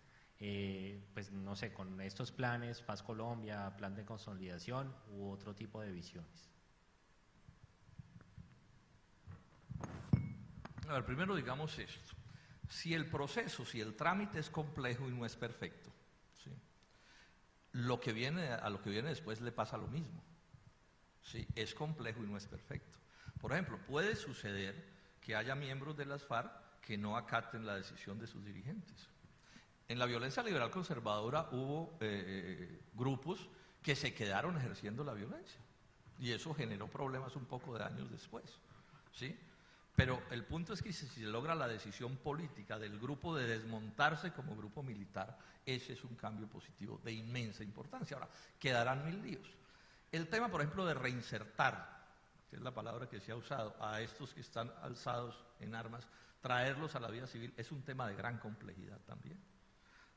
pues no sé, con estos planes, Paz Colombia, plan de consolidación u otro tipo de visiones? A ver, primero digamos esto. Si el proceso, si el trámite es complejo y no es perfecto, ¿sí? A lo que viene después le pasa lo mismo. ¿Sí? Es complejo y no es perfecto. Por ejemplo, puede suceder que haya miembros de las FARC que no acaten la decisión de sus dirigentes. En la violencia liberal conservadora hubo grupos que se quedaron ejerciendo la violencia y eso generó problemas un poco de años después, ¿sí? Pero el punto es que si se logra la decisión política del grupo de desmontarse como grupo militar, ese es un cambio positivo de inmensa importancia. Ahora, quedarán mil líos. El tema, por ejemplo, de reinsertar, que es la palabra que se ha usado, a estos que están alzados en armas, traerlos a la vida civil, es un tema de gran complejidad también.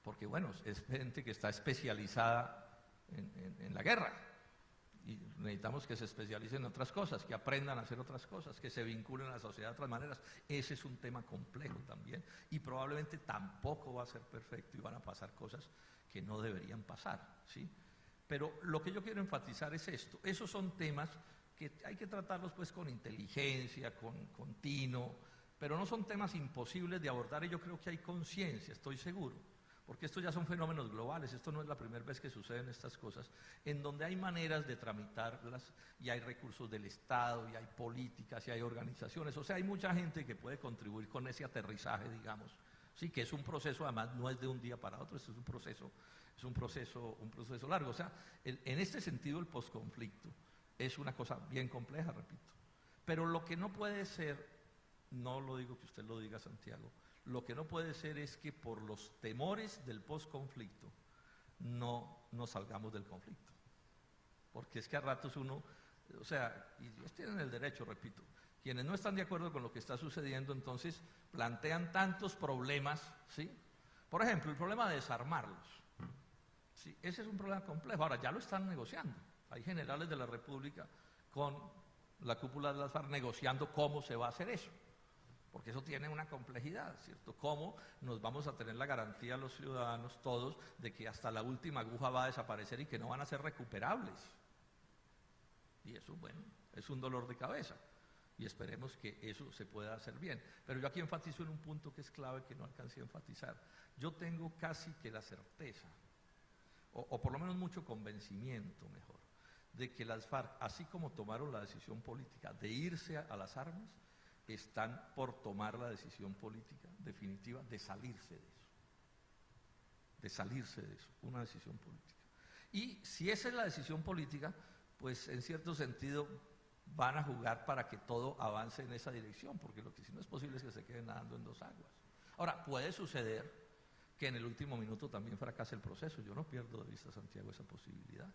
Porque, bueno, es gente que está especializada en la guerra. Y necesitamos que se especialicen en otras cosas, que aprendan a hacer otras cosas, que se vinculen a la sociedad de otras maneras. Ese es un tema complejo también y probablemente tampoco va a ser perfecto y van a pasar cosas que no deberían pasar, ¿sí? Pero lo que yo quiero enfatizar es esto. Esos son temas que hay que tratarlos pues con inteligencia, con tino, pero no son temas imposibles de abordar y yo creo que hay conciencia, estoy seguro. Porque estos ya son fenómenos globales, esto no es la primera vez que suceden estas cosas, en donde hay maneras de tramitarlas y hay recursos del Estado y hay políticas y hay organizaciones, o sea, hay mucha gente que puede contribuir con ese aterrizaje, digamos, sí, que es un proceso, además no es de un día para otro, esto es un proceso largo, o sea, en este sentido el posconflicto es una cosa bien compleja, repito, pero lo que no puede ser, no lo digo que usted lo diga, Santiago, lo que no puede ser es que por los temores del posconflicto no nos salgamos del conflicto. Porque es que a ratos uno, o sea, y ellos tienen el derecho, repito, quienes no están de acuerdo con lo que está sucediendo, entonces plantean tantos problemas, ¿sí? Por ejemplo, el problema de desarmarlos. ¿Sí? Ese es un problema complejo. Ahora, ya lo están negociando. Hay generales de la República con la cúpula de las FARC negociando cómo se va a hacer eso. Porque eso tiene una complejidad, ¿cierto? ¿Cómo nos vamos a tener la garantía los ciudadanos todos de que hasta la última aguja va a desaparecer y que no van a ser recuperables? Y eso, bueno, es un dolor de cabeza y esperemos que eso se pueda hacer bien. Pero yo aquí enfatizo en un punto que es clave que no alcancé a enfatizar. Yo tengo casi que la certeza, o por lo menos mucho convencimiento mejor, de que las FARC, así como tomaron la decisión política de irse a las armas, están por tomar la decisión política definitiva de salirse de eso, una decisión política. Y si esa es la decisión política, pues en cierto sentido van a jugar para que todo avance en esa dirección, porque lo que sí no es posible es que se queden nadando en dos aguas. Ahora, puede suceder que en el último minuto también fracase el proceso, yo no pierdo de vista, Santiago, esa posibilidad.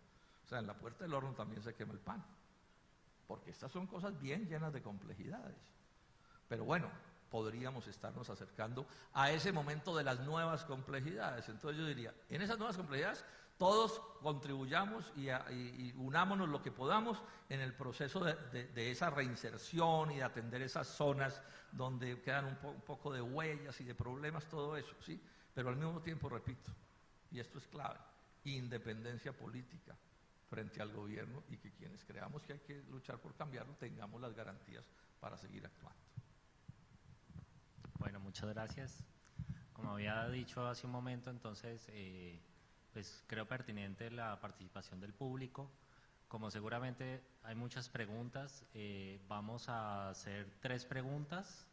O sea, en la puerta del horno también se quema el pan, porque estas son cosas bien llenas de complejidades. Pero bueno, podríamos estarnos acercando a ese momento de las nuevas complejidades. Entonces yo diría, en esas nuevas complejidades todos contribuyamos y unámonos lo que podamos en el proceso de esa reinserción y de atender esas zonas donde quedan un poco de huellas y de problemas, todo eso, ¿sí? Pero al mismo tiempo, repito, y esto es clave, independencia política frente al gobierno y que quienes creamos que hay que luchar por cambiarlo tengamos las garantías para seguir actuando. Bueno, muchas gracias. Como había dicho hace un momento, entonces, pues creo pertinente la participación del público. Como seguramente hay muchas preguntas, vamos a hacer 3 preguntas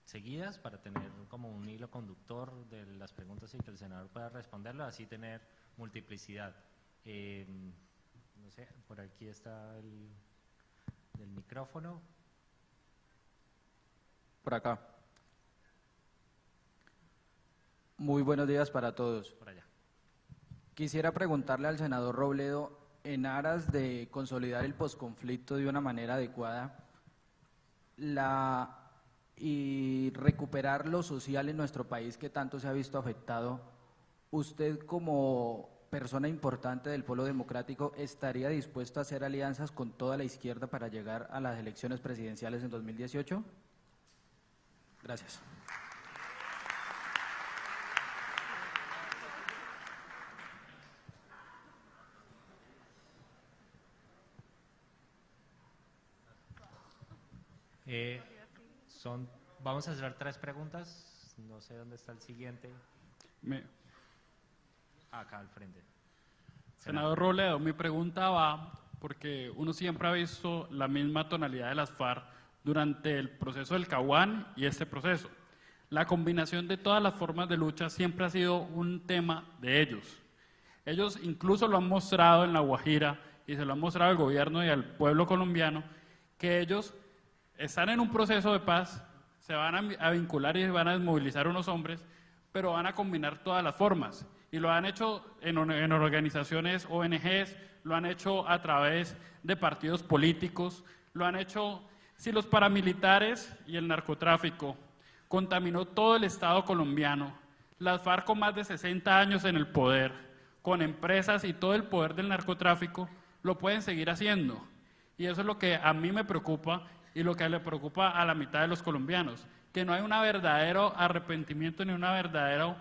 seguidas para tener como un hilo conductor de las preguntas y que el senador pueda responderlo, así tener multiplicidad. No sé, por aquí está el micrófono. Por acá. Muy buenos días para todos. Por allá. Quisiera preguntarle al senador Robledo, en aras de consolidar el posconflicto de una manera adecuada y recuperar lo social en nuestro país que tanto se ha visto afectado, ¿usted como persona importante del Polo Democrático estaría dispuesto a hacer alianzas con toda la izquierda para llegar a las elecciones presidenciales en 2018? Gracias. Vamos a hacer 3 preguntas. No sé dónde está el siguiente. Acá al frente. Senador Robledo, mi pregunta va porque uno siempre ha visto la misma tonalidad de las FARC durante el proceso del Caguán y este proceso. La combinación de todas las formas de lucha siempre ha sido un tema de ellos. Ellos incluso lo han mostrado en La Guajira y se lo han mostrado al gobierno y al pueblo colombiano, que ellos están en un proceso de paz, se van a vincular y van a desmovilizar unos hombres, pero van a combinar todas las formas. Y lo han hecho en organizaciones ONGs, lo han hecho a través de partidos políticos, lo han hecho. Si los paramilitares y el narcotráfico contaminó todo el Estado colombiano, las FARC con más de 60 años en el poder, con empresas y todo el poder del narcotráfico, lo pueden seguir haciendo. Y eso es lo que a mí me preocupa y lo que le preocupa a la mitad de los colombianos, que no hay un verdadero arrepentimiento ni un verdadero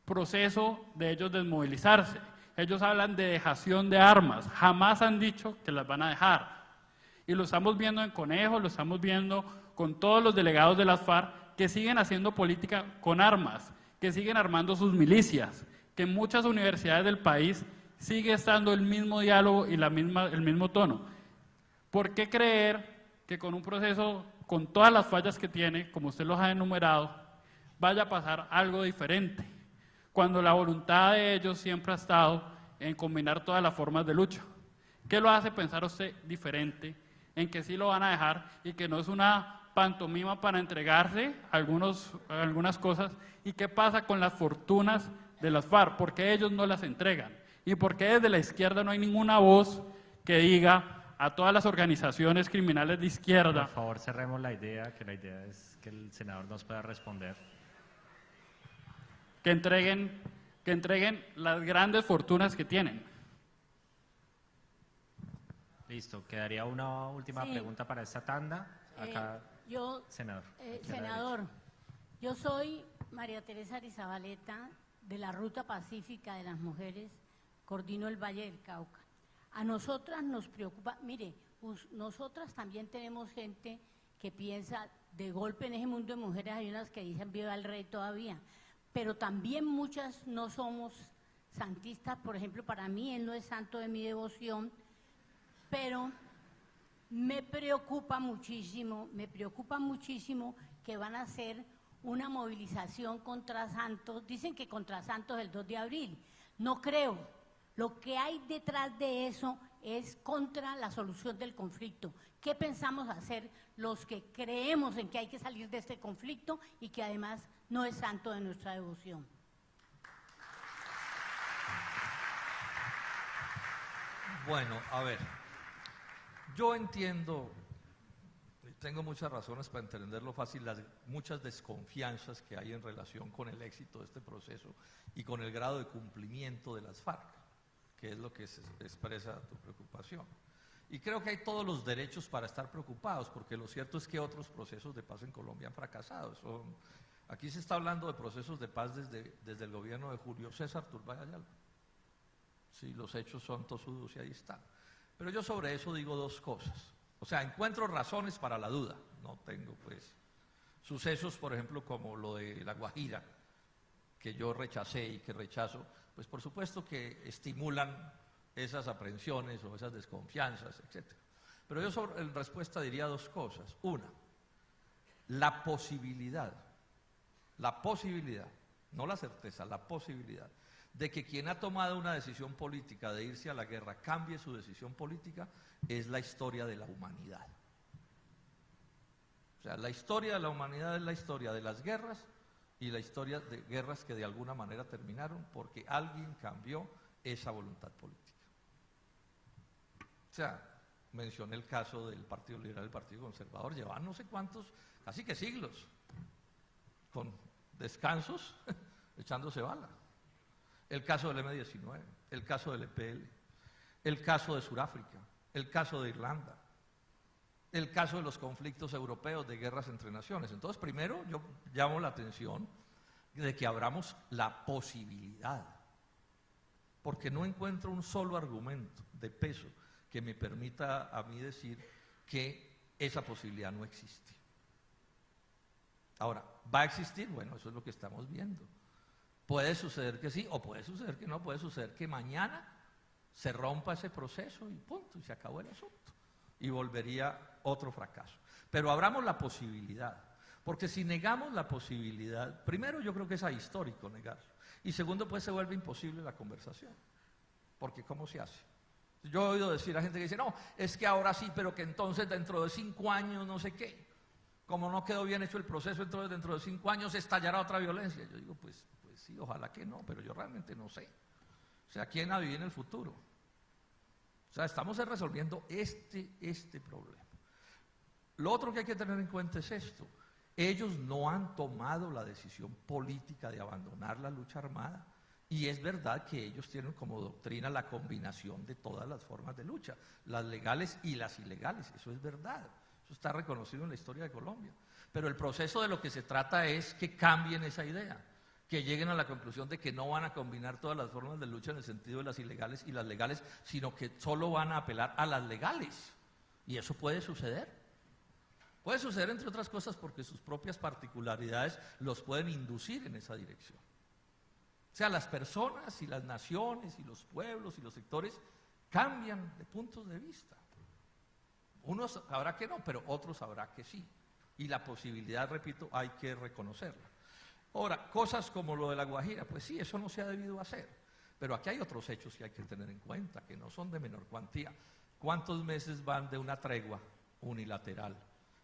proceso de ellos desmovilizarse. Ellos hablan de dejación de armas, jamás han dicho que las van a dejar. Y lo estamos viendo en Conejo, lo estamos viendo con todos los delegados de las FARC que siguen haciendo política con armas, que siguen armando sus milicias, que en muchas universidades del país sigue estando el mismo diálogo y el mismo tono. ¿Por qué creer que con un proceso, con todas las fallas que tiene, como usted los ha enumerado, vaya a pasar algo diferente, cuando la voluntad de ellos siempre ha estado en combinar todas las formas de lucha? ¿Qué lo hace pensar a usted diferente en que sí lo van a dejar y que no es una pantomima para entregarse algunas cosas? ¿Y qué pasa con las fortunas de las FARC? ¿Por qué ellos no las entregan? ¿Y por qué desde la izquierda no hay ninguna voz que diga a todas las organizaciones criminales de izquierda? Por favor, cerremos la idea, que la idea es que el senador nos pueda responder. Que entreguen las grandes fortunas que tienen. Listo, quedaría una última pregunta para esta tanda. Acá, senador. Senador, yo soy María Teresa Arizabaleta, de la Ruta Pacífica de las Mujeres, coordino el Valle del Cauca. A nosotras nos preocupa, mire, nosotras también tenemos gente que piensa, de golpe en ese mundo de mujeres hay unas que dicen viva el rey todavía, pero también muchas no somos santistas. Por ejemplo, para mí él no es santo de mi devoción, pero me preocupa muchísimo que van a hacer una movilización contra Santos. Dicen que contra Santos el 2 de abril. No creo. Lo que hay detrás de eso es contra la solución del conflicto. ¿Qué pensamos hacer los que creemos en que hay que salir de este conflicto y que además no es santo de nuestra devoción? Bueno, a ver, yo entiendo, tengo muchas razones para entenderlo fácil, las muchas desconfianzas que hay en relación con el éxito de este proceso y con el grado de cumplimiento de las FARC, que es lo que expresa tu preocupación. Y creo que hay todos los derechos para estar preocupados, porque lo cierto es que otros procesos de paz en Colombia han fracasado. Aquí se está hablando de procesos de paz desde el gobierno de Julio César Turbay Ayala. Sí, los hechos son tosudos y ahí están. Pero yo sobre eso digo dos cosas. O sea, encuentro razones para la duda. No tengo, pues, sucesos, por ejemplo, como lo de La Guajira, que yo rechacé y que rechazo, pues por supuesto que estimulan esas aprensiones o esas desconfianzas, etc. Pero yo en respuesta diría dos cosas. Una, la posibilidad, no la certeza, la posibilidad de que quien ha tomado una decisión política de irse a la guerra cambie su decisión política, es la historia de la humanidad. O sea, la historia de la humanidad es la historia de las guerras y la historia de guerras que de alguna manera terminaron porque alguien cambió esa voluntad política. O sea, mencioné el caso del Partido Liberal y el Partido Conservador, llevaban no sé cuántos, casi que siglos, con descansos, echándose bala. El caso del M-19, el caso del EPL, el caso de Sudáfrica, el caso de Irlanda, el caso de los conflictos europeos de guerras entre naciones. Entonces, primero yo llamo la atención de que abramos la posibilidad, porque no encuentro un solo argumento de peso que me permita a mí decir que esa posibilidad no existe. Ahora, ¿va a existir? Bueno, eso es lo que estamos viendo. Puede suceder que sí, o puede suceder que no, puede suceder que mañana se rompa ese proceso y punto, y se acabó el asunto. Y volvería otro fracaso. Pero abramos la posibilidad, porque si negamos la posibilidad, primero yo creo que es ahistórico negarlo, y segundo pues se vuelve imposible la conversación, porque ¿cómo se hace? Yo he oído decir a gente que dice, no, es que ahora sí, pero que entonces dentro de 5 años no sé qué, como no quedó bien hecho el proceso, entonces dentro de 5 años estallará otra violencia. Yo digo, pues sí, ojalá que no, pero yo realmente no sé. O sea, ¿quién adivina el futuro? O sea, estamos resolviendo este problema. Lo otro que hay que tener en cuenta es esto. Ellos no han tomado la decisión política de abandonar la lucha armada. Y es verdad que ellos tienen como doctrina la combinación de todas las formas de lucha, las legales y las ilegales. Eso es verdad. Eso está reconocido en la historia de Colombia. Pero el proceso de lo que se trata es que cambien esa idea, que lleguen a la conclusión de que no van a combinar todas las formas de lucha en el sentido de las ilegales y las legales, sino que solo van a apelar a las legales. Y eso puede suceder. Puede suceder, entre otras cosas, porque sus propias particularidades los pueden inducir en esa dirección. O sea, las personas y las naciones y los pueblos y los sectores cambian de puntos de vista. Unos habrá que no, pero otros habrá que sí. Y la posibilidad, repito, hay que reconocerla. Ahora, cosas como lo de La Guajira, pues sí, eso no se ha debido hacer. Pero aquí hay otros hechos que hay que tener en cuenta, que no son de menor cuantía. ¿Cuántos meses van de una tregua unilateral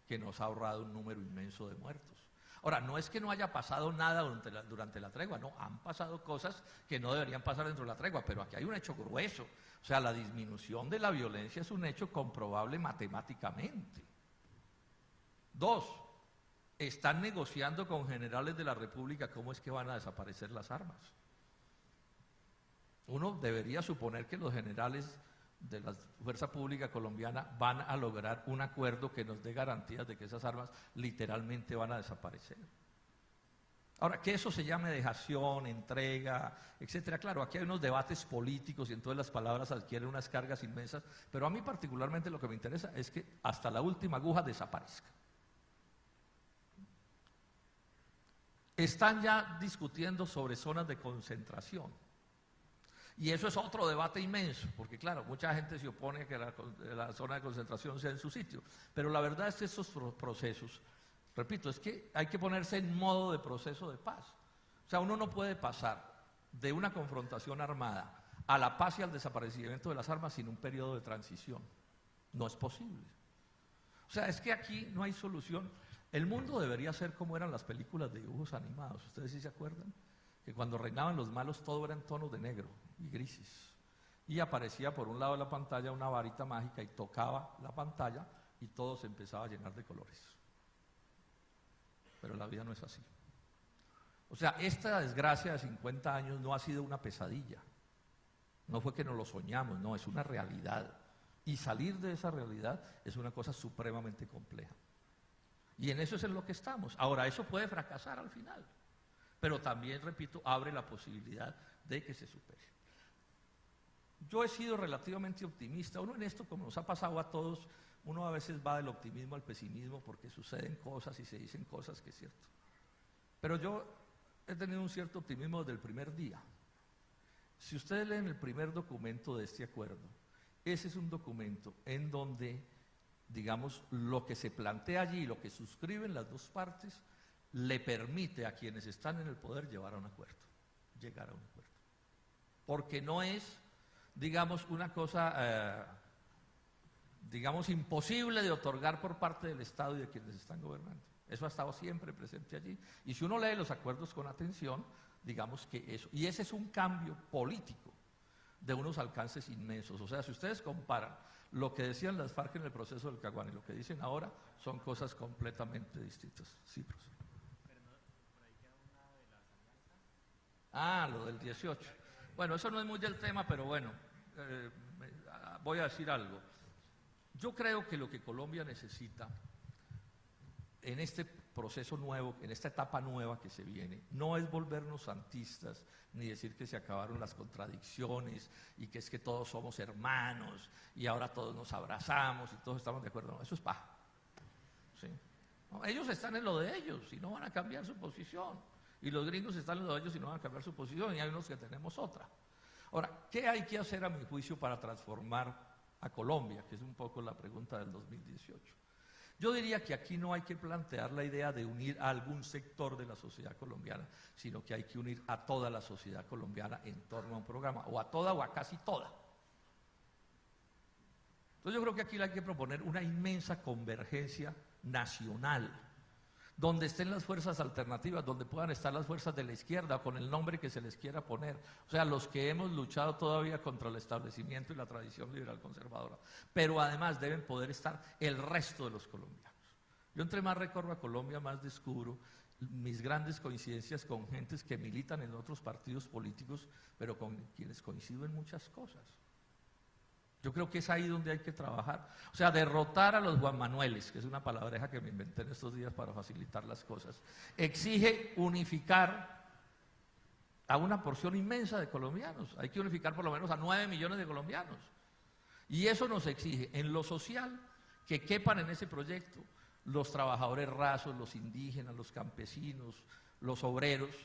que nos ha ahorrado un número inmenso de muertos? Ahora, no es que no haya pasado nada durante la tregua, no, han pasado cosas que no deberían pasar dentro de la tregua, pero aquí hay un hecho grueso. O sea, la disminución de la violencia es un hecho comprobable matemáticamente. 2, están negociando con generales de la República cómo es que van a desaparecer las armas. Uno debería suponer que los generales de la Fuerza Pública Colombiana van a lograr un acuerdo que nos dé garantías de que esas armas literalmente van a desaparecer. Ahora, que eso se llame dejación, entrega, etcétera. Claro, aquí hay unos debates políticos y entonces las palabras adquieren unas cargas inmensas, pero a mí particularmente lo que me interesa es que hasta la última aguja desaparezca. Están ya discutiendo sobre zonas de concentración. Y eso es otro debate inmenso, porque claro, mucha gente se opone a que la zona de concentración sea en su sitio. Pero la verdad es que estos procesos, repito, es que hay que ponerse en modo de proceso de paz. O sea, uno no puede pasar de una confrontación armada a la paz y al desaparecimiento de las armas sin un periodo de transición. No es posible. O sea, es que aquí no hay solución. El mundo debería ser como eran las películas de dibujos animados. ¿Ustedes sí se acuerdan? Que cuando reinaban los malos todo era en tonos de negro y grises. Y aparecía por un lado de la pantalla una varita mágica y tocaba la pantalla y todo se empezaba a llenar de colores. Pero la vida no es así. O sea, esta desgracia de 50 años no ha sido una pesadilla. No fue que nos lo soñamos, no, es una realidad. Y salir de esa realidad es una cosa supremamente compleja. Y en eso es en lo que estamos. Ahora, eso puede fracasar al final. Pero también, repito, abre la posibilidad de que se supere. Yo he sido relativamente optimista. Uno en esto, como nos ha pasado a todos, uno a veces va del optimismo al pesimismo porque suceden cosas y se dicen cosas que es cierto. Pero yo he tenido un cierto optimismo desde el primer día. Si ustedes leen el primer documento de este acuerdo, ese es un documento en donde, digamos, lo que se plantea allí, lo que suscriben las dos partes, le permite a quienes están en el poder llegar a un acuerdo. Porque no es, digamos, una cosa, digamos, imposible de otorgar por parte del Estado y de quienes están gobernando. Eso ha estado siempre presente allí. Y si uno lee los acuerdos con atención, digamos que eso. Y ese es un cambio político de unos alcances inmensos. O sea, si ustedes comparan lo que decían las FARC en el proceso del Caguán y lo que dicen ahora, son cosas completamente distintas. Sí, profesor. Lo del 18. Bueno, eso no es muy del tema, pero bueno, voy a decir algo. Yo creo que lo que Colombia necesita en este proceso nuevo, en esta etapa nueva que se viene, no es volvernos santistas, ni decir que se acabaron las contradicciones y que es que todos somos hermanos y ahora todos nos abrazamos y todos estamos de acuerdo. No, eso es paja. ¿Sí? ¿no? Ellos están en lo de ellos y no van a cambiar su posición. Y los gringos están en lo de ellos y no van a cambiar su posición, y hay unos que tenemos otra. Ahora, ¿qué hay que hacer a mi juicio para transformar a Colombia? Que es un poco la pregunta del 2018. Yo diría que aquí no hay que plantear la idea de unir a algún sector de la sociedad colombiana, sino que hay que unir a toda la sociedad colombiana en torno a un programa, o a toda o a casi toda. Entonces yo creo que aquí hay que proponer una inmensa convergencia nacional, donde estén las fuerzas alternativas, donde puedan estar las fuerzas de la izquierda, con el nombre que se les quiera poner, o sea, los que hemos luchado todavía contra el establecimiento y la tradición liberal conservadora, pero además deben poder estar el resto de los colombianos. Yo entre más recorro a Colombia, más descubro mis grandes coincidencias con gentes que militan en otros partidos políticos, pero con quienes coincido en muchas cosas. Yo creo que es ahí donde hay que trabajar. O sea, derrotar a los Juan Manueles, que es una palabreja que me inventé en estos días para facilitar las cosas, exige unificar a una porción inmensa de colombianos. Hay que unificar por lo menos a 9 millones de colombianos. Y eso nos exige, en lo social, que quepan en ese proyecto los trabajadores rasos, los indígenas, los campesinos, los obreros,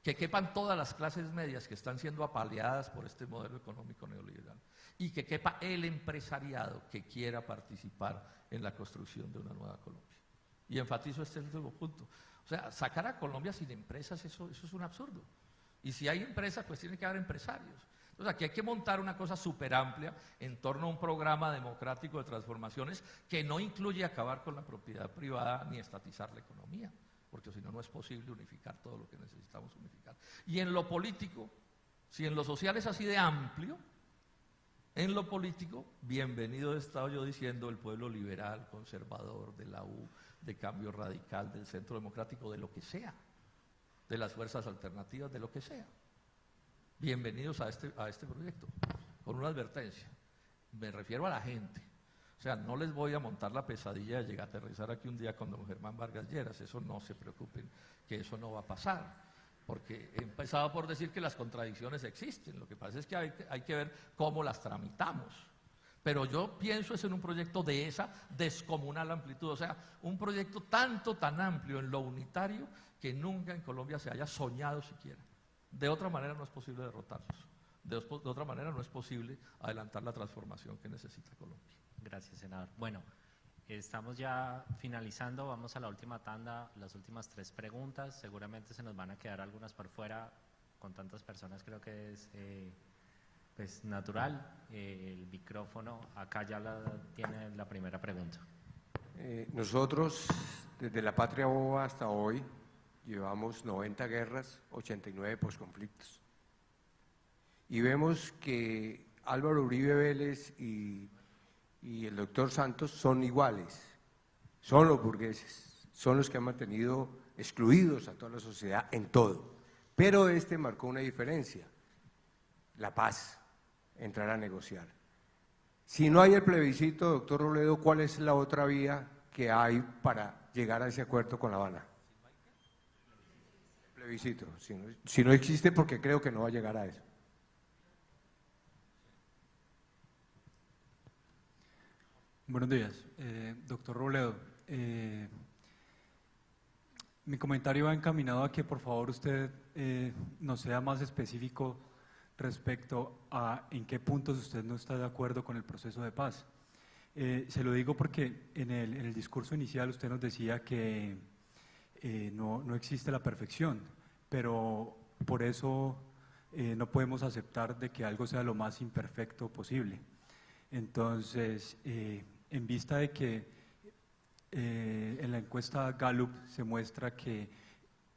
que quepan todas las clases medias que están siendo apaleadas por este modelo económico neoliberal, y que quepa el empresariado que quiera participar en la construcción de una nueva Colombia. Y enfatizo este último punto. O sea, sacar a Colombia sin empresas, eso es un absurdo. Y si hay empresas, pues tiene que haber empresarios. Entonces aquí hay que montar una cosa súper amplia en torno a un programa democrático de transformaciones que no incluye acabar con la propiedad privada ni estatizar la economía, porque si no, no es posible unificar todo lo que necesitamos unificar. Y en lo político, si en lo social es así de amplio, en lo político, bienvenido he estado yo diciendo el pueblo liberal, conservador, de la U, de Cambio Radical, del Centro Democrático, de lo que sea, de las fuerzas alternativas, de lo que sea. Bienvenidos a este proyecto, con una advertencia. Me refiero a la gente. O sea, no les voy a montar la pesadilla de llegar a aterrizar aquí un día con don Germán Vargas Lleras, eso no se preocupen, que eso no va a pasar. Porque he empezado por decir que las contradicciones existen, lo que pasa es que hay que ver cómo las tramitamos. Pero yo pienso es en un proyecto de esa descomunal amplitud, o sea, un proyecto tan amplio en lo unitario que nunca en Colombia se haya soñado siquiera. De otra manera no es posible derrotarlos, de otra manera no es posible adelantar la transformación que necesita Colombia. Gracias, senador. Bueno, estamos ya finalizando, vamos a la última tanda, las últimas 3 preguntas, seguramente se nos van a quedar algunas por fuera, con tantas personas creo que es pues natural. El micrófono, acá ya tiene la primera pregunta. Nosotros, desde la Patria Boba hasta hoy, llevamos 90 guerras, 89 posconflictos. Y vemos que Álvaro Uribe Vélez y el doctor Santos son iguales, son los burgueses, son los que han mantenido excluidos a toda la sociedad en todo. Pero este marcó una diferencia, la paz, entrar a negociar. Si no hay el plebiscito, doctor Robledo, ¿cuál es la otra vía que hay para llegar a ese acuerdo con La Habana? Plebiscito, si no existe, porque creo que no va a llegar a eso. Buenos días, doctor Robledo. Mi comentario va encaminado a que por favor usted nos sea más específico respecto a en qué puntos usted no está de acuerdo con el proceso de paz. Se lo digo porque en el discurso inicial usted nos decía que no existe la perfección, pero por eso no podemos aceptar de que algo sea lo más imperfecto posible. Entonces, en vista de que en la encuesta Gallup se muestra que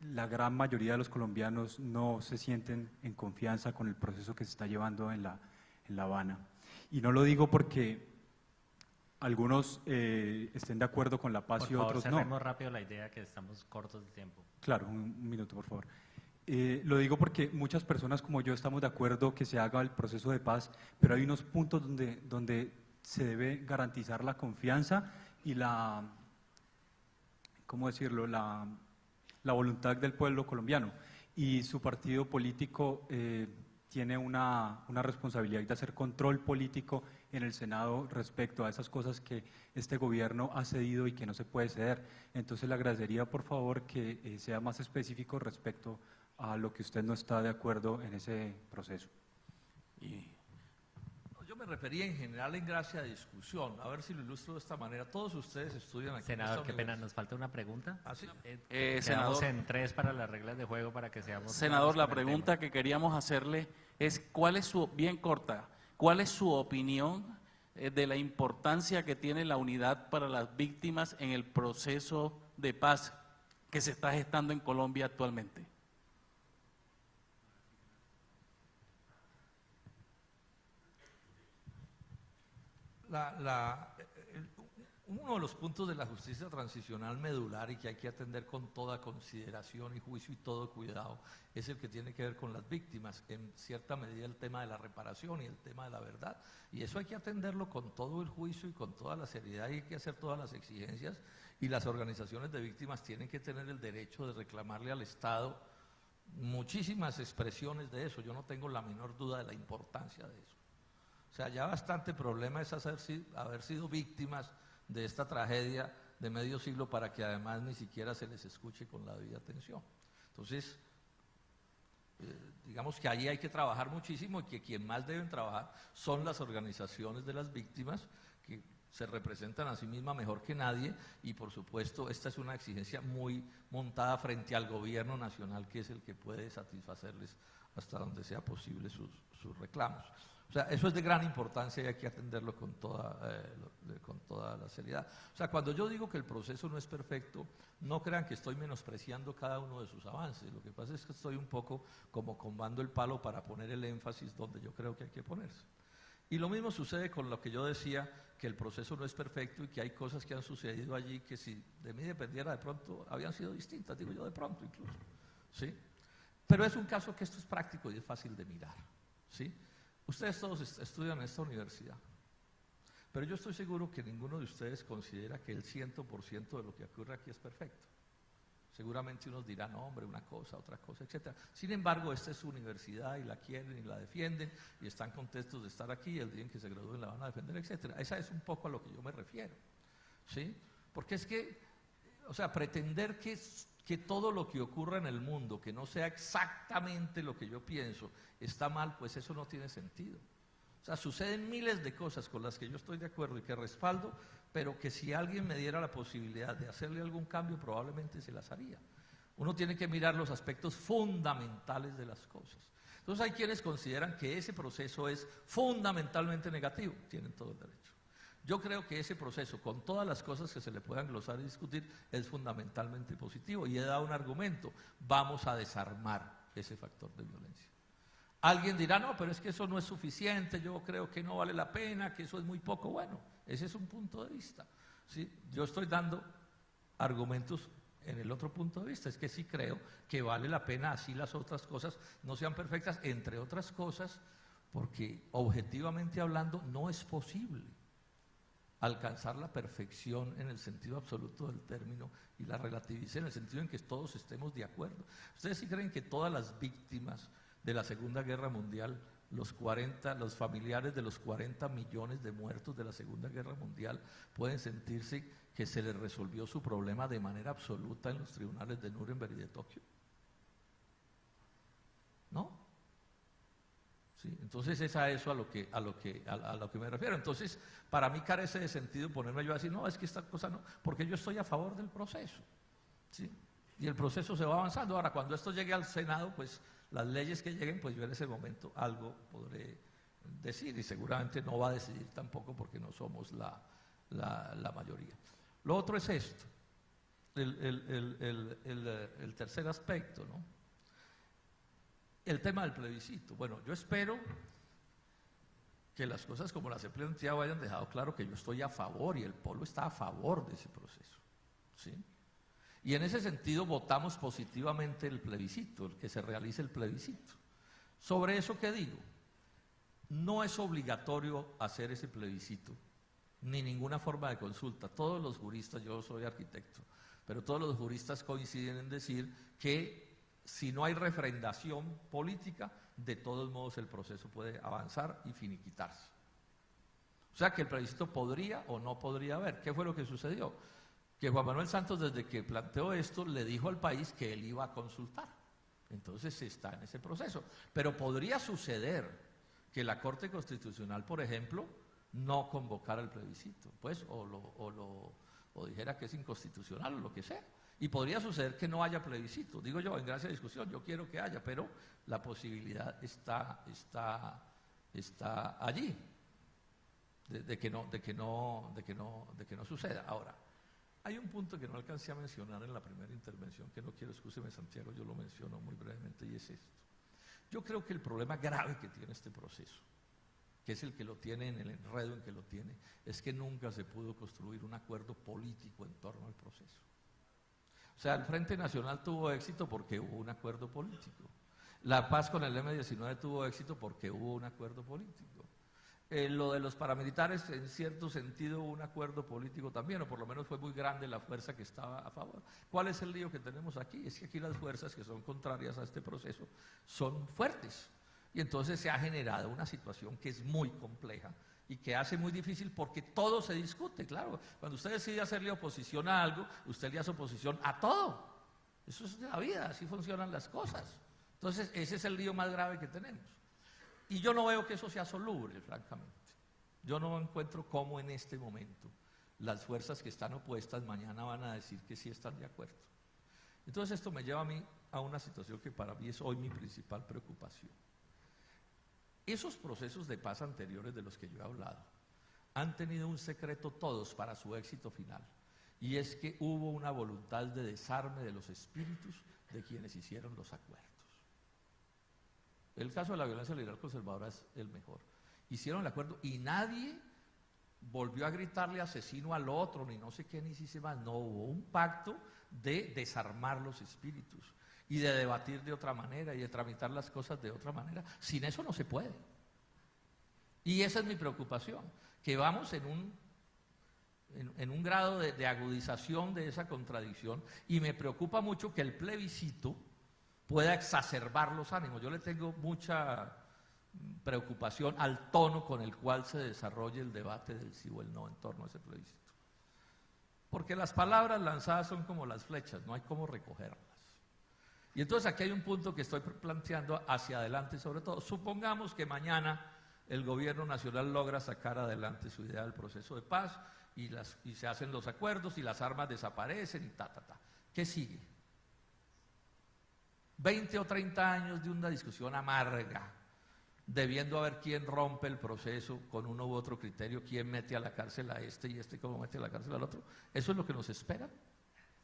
la gran mayoría de los colombianos no se sienten en confianza con el proceso que se está llevando en La Habana. Y no lo digo porque algunos estén de acuerdo con la paz y otros no. Por favor, cerremos rápido la idea que estamos cortos de tiempo. Claro, un minuto, por favor. Lo digo porque muchas personas como yo estamos de acuerdo que se haga el proceso de paz, pero hay unos puntos donde se debe garantizar la confianza y ¿cómo decirlo?, la voluntad del pueblo colombiano. Y su partido político tiene una responsabilidad de hacer control político en el Senado respecto a esas cosas que este gobierno ha cedido y que no se puede ceder. Entonces le agradecería por favor que sea más específico respecto a lo que usted no está de acuerdo en ese proceso. Yo me refería en general en gracia de discusión, a ver si lo ilustro de esta manera. Todos ustedes estudian aquí. Senador, qué pena, nos falta una pregunta. ¿Ah, sí? Quedamos Senador, en 3 para las reglas de juego para que seamos senador, claros la con el pregunta tema. que queríamos hacerle es, ¿cuál es su, bien corta, cuál es su opinión de la importancia que tiene la unidad para las víctimas en el proceso de paz que se está gestando en Colombia actualmente? Uno de los puntos de la justicia transicional medular y que hay que atender con toda consideración y juicio y todo cuidado es el que tiene que ver con las víctimas, en cierta medida el tema de la reparación y el tema de la verdad, y eso hay que atenderlo con todo el juicio y con toda la seriedad, y hay que hacer todas las exigencias, y las organizaciones de víctimas tienen que tener el derecho de reclamarle al Estado muchísimas expresiones de eso. Yo no tengo la menor duda de la importancia de eso. O sea, ya bastante problema es haber sido víctimas de esta tragedia de medio siglo para que además ni siquiera se les escuche con la debida atención. Entonces, digamos que ahí hay que trabajar muchísimo y que quien más deben trabajar son las organizaciones de las víctimas, que se representan a sí mismas mejor que nadie, y por supuesto esta es una exigencia muy montada frente al gobierno nacional, que es el que puede satisfacerles hasta donde sea posible sus reclamos. O sea, eso es de gran importancia y hay que atenderlo con toda la seriedad. O sea, cuando yo digo que el proceso no es perfecto, no crean que estoy menospreciando cada uno de sus avances. Lo que pasa es que estoy un poco como combando el palo para poner el énfasis donde yo creo que hay que ponerse. Y lo mismo sucede con lo que yo decía, que el proceso no es perfecto y que hay cosas que han sucedido allí que si de mí dependiera de pronto habían sido distintas, digo yo de pronto incluso, ¿sí? Pero es un caso que esto es práctico y es fácil de mirar, ¿sí? Ustedes todos estudian en esta universidad, pero yo estoy seguro que ninguno de ustedes considera que el 100% de lo que ocurre aquí es perfecto. Seguramente unos dirán, no, hombre, una cosa, otra cosa, etc. Sin embargo, esta es su universidad y la quieren y la defienden y están contentos de estar aquí, y el día en que se gradúen la van a defender, etc. Esa es un poco a lo que yo me refiero, ¿sí? Porque es que, o sea, pretender que todo lo que ocurra en el mundo, que no sea exactamente lo que yo pienso, está mal, pues eso no tiene sentido. O sea, suceden miles de cosas con las que yo estoy de acuerdo y que respaldo, pero que si alguien me diera la posibilidad de hacerle algún cambio, probablemente se las haría. Uno tiene que mirar los aspectos fundamentales de las cosas. Entonces hay quienes consideran que ese proceso es fundamentalmente negativo, tienen todo el derecho. Yo creo que ese proceso, con todas las cosas que se le puedan glosar y discutir, es fundamentalmente positivo, y he dado un argumento: vamos a desarmar ese factor de violencia. Alguien dirá, no, pero es que eso no es suficiente, yo creo que no vale la pena, que eso es muy poco. Bueno, ese es un punto de vista, ¿sí? Yo estoy dando argumentos en el otro punto de vista, es que sí creo que vale la pena, así las otras cosas no sean perfectas, entre otras cosas, porque objetivamente hablando no es posible alcanzar la perfección en el sentido absoluto del término, y la relativicé en el sentido en que todos estemos de acuerdo. ¿Ustedes sí creen que todas las víctimas de la Segunda Guerra Mundial, los familiares de los 40 millones de muertos de la Segunda Guerra Mundial, pueden sentirse que se les resolvió su problema de manera absoluta en los tribunales de Nuremberg y de Tokio? ¿No? Sí, entonces es a eso a lo que me refiero. Entonces, para mí carece de sentido ponerme yo a decir, no, es que esta cosa no, porque yo estoy a favor del proceso, ¿sí? Y el proceso se va avanzando. Ahora, cuando esto llegue al Senado, pues las leyes que lleguen, pues yo en ese momento algo podré decir, y seguramente no va a decidir tampoco, porque no somos la mayoría. Lo otro es esto, el tercer aspecto, ¿no? El tema del plebiscito. Bueno, yo espero que las cosas como las he planteado hayan dejado claro que yo estoy a favor, y el Polo está a favor de ese proceso, ¿sí? Y en ese sentido votamos positivamente el plebiscito, el que se realice el plebiscito. Sobre eso, ¿qué digo? No es obligatorio hacer ese plebiscito, ni ninguna forma de consulta. Todos los juristas, yo soy arquitecto, pero todos los juristas coinciden en decir que si no hay refrendación política, de todos modos el proceso puede avanzar y finiquitarse. O sea que el plebiscito podría o no podría haber. ¿Qué fue lo que sucedió? Que Juan Manuel Santos, desde que planteó esto, le dijo al país que él iba a consultar. Entonces se está en ese proceso. Pero podría suceder que la Corte Constitucional, por ejemplo, no convocara el plebiscito, pues, o dijera que es inconstitucional o lo que sea. Y podría suceder que no haya plebiscito. Digo yo, en gracia de discusión, yo quiero que haya, pero la posibilidad está allí de que no suceda. Ahora, hay un punto que no alcancé a mencionar en la primera intervención, que no quiero, excúseme Santiago, yo lo menciono muy brevemente, y es esto. Yo creo que el problema grave que tiene este proceso, que es el que lo tiene en el enredo en que lo tiene, es que nunca se pudo construir un acuerdo político en torno al proceso. O sea, el Frente Nacional tuvo éxito porque hubo un acuerdo político. La paz con el M-19 tuvo éxito porque hubo un acuerdo político. Lo de los paramilitares, en cierto sentido, hubo un acuerdo político también, o por lo menos fue muy grande la fuerza que estaba a favor. ¿Cuál es el lío que tenemos aquí? Es que aquí las fuerzas que son contrarias a este proceso son fuertes. Y entonces se ha generado una situación que es muy compleja y que hace muy difícil porque todo se discute, claro. Cuando usted decide hacerle oposición a algo, usted le hace oposición a todo. Eso es de la vida, así funcionan las cosas. Entonces, ese es el lío más grave que tenemos. Y yo no veo que eso sea soluble, francamente. Yo no encuentro cómo en este momento las fuerzas que están opuestas mañana van a decir que sí están de acuerdo. Entonces, esto me lleva a mí a una situación que para mí es hoy mi principal preocupación. Esos procesos de paz anteriores de los que yo he hablado han tenido un secreto todos para su éxito final, y es que hubo una voluntad de desarme de los espíritus de quienes hicieron los acuerdos. El caso de la violencia liberal conservadora es el mejor. Hicieron el acuerdo y nadie volvió a gritarle asesino al otro, ni no sé qué, ni si se más. No, hubo un pacto de desarmar los espíritus y de debatir de otra manera y de tramitar las cosas de otra manera. Sin eso no se puede. Y esa es mi preocupación, que vamos en un grado de agudización de esa contradicción, y me preocupa mucho que el plebiscito pueda exacerbar los ánimos. Yo le tengo mucha preocupación al tono con el cual se desarrolle el debate del sí o el no en torno a ese plebiscito. Porque las palabras lanzadas son como las flechas, no hay cómo recogerlas. Y entonces aquí hay un punto que estoy planteando hacia adelante sobre todo. Supongamos que mañana el gobierno nacional logra sacar adelante su idea del proceso de paz y se hacen los acuerdos y las armas desaparecen y ta. ¿Qué sigue? 20 o 30 años de una discusión amarga, debiendo haber quién rompe el proceso con uno u otro criterio, quién mete a la cárcel a este y este cómo mete a la cárcel al otro. ¿Eso es lo que nos espera?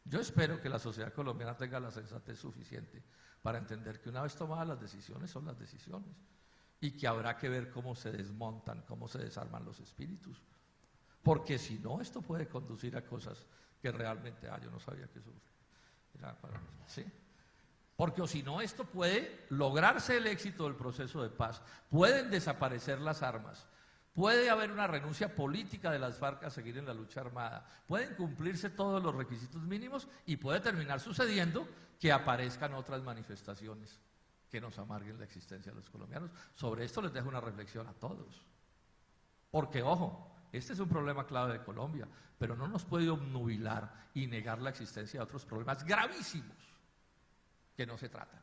Yo espero que la sociedad colombiana tenga la sensatez suficiente para entender que una vez tomadas las decisiones son las decisiones y que habrá que ver cómo se desmontan, cómo se desarman los espíritus, porque si no, esto puede conducir a cosas que realmente, yo no sabía que eso era para mí, ¿sí? Porque o si no, esto puede lograrse el éxito del proceso de paz, pueden desaparecer las armas, puede haber una renuncia política de las FARC a seguir en la lucha armada, pueden cumplirse todos los requisitos mínimos y puede terminar sucediendo que aparezcan otras manifestaciones que nos amarguen la existencia de los colombianos. Sobre esto les dejo una reflexión a todos. Porque, ojo, este es un problema clave de Colombia, pero no nos puede obnubilar y negar la existencia de otros problemas gravísimos que no se tratan,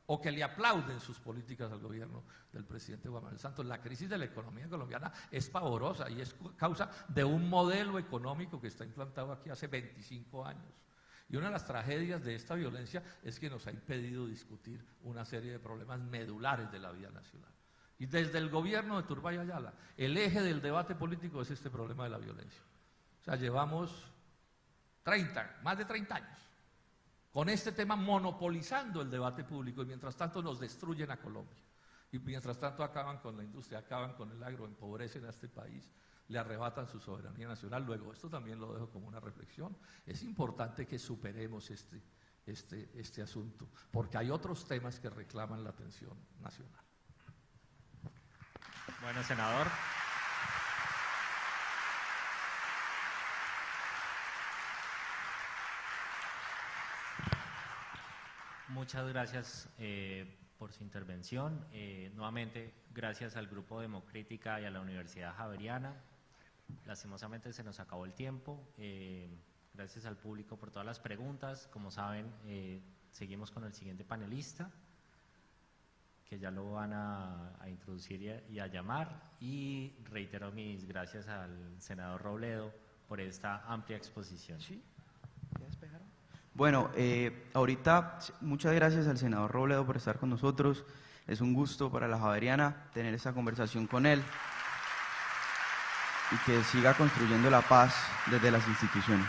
o que le aplauden sus políticas al gobierno del presidente Juan Manuel Santos. La crisis de la economía colombiana es pavorosa y es causa de un modelo económico que está implantado aquí hace 25 años. Y una de las tragedias de esta violencia es que nos ha impedido discutir una serie de problemas medulares de la vida nacional. Y desde el gobierno de Turbay Ayala, el eje del debate político es este problema de la violencia. O sea, llevamos más de 30 años con este tema monopolizando el debate público, y mientras tanto nos destruyen a Colombia. Y mientras tanto acaban con la industria, acaban con el agro, empobrecen a este país, le arrebatan su soberanía nacional. Luego, esto también lo dejo como una reflexión. Es importante que superemos este asunto, porque hay otros temas que reclaman la atención nacional. Bueno, senador. Muchas gracias por su intervención. Nuevamente, gracias al Grupo Democrítica y a la Universidad Javeriana. Lastimosamente se nos acabó el tiempo. Gracias al público por todas las preguntas. Como saben, seguimos con el siguiente panelista, que ya lo van a introducir y a llamar. Y reitero mis gracias al senador Robledo por esta amplia exposición. ¿Sí? ¿Ya despejaron? Bueno, ahorita muchas gracias al senador Robledo por estar con nosotros. Es un gusto para la Javeriana tener esta conversación con él y que siga construyendo la paz desde las instituciones.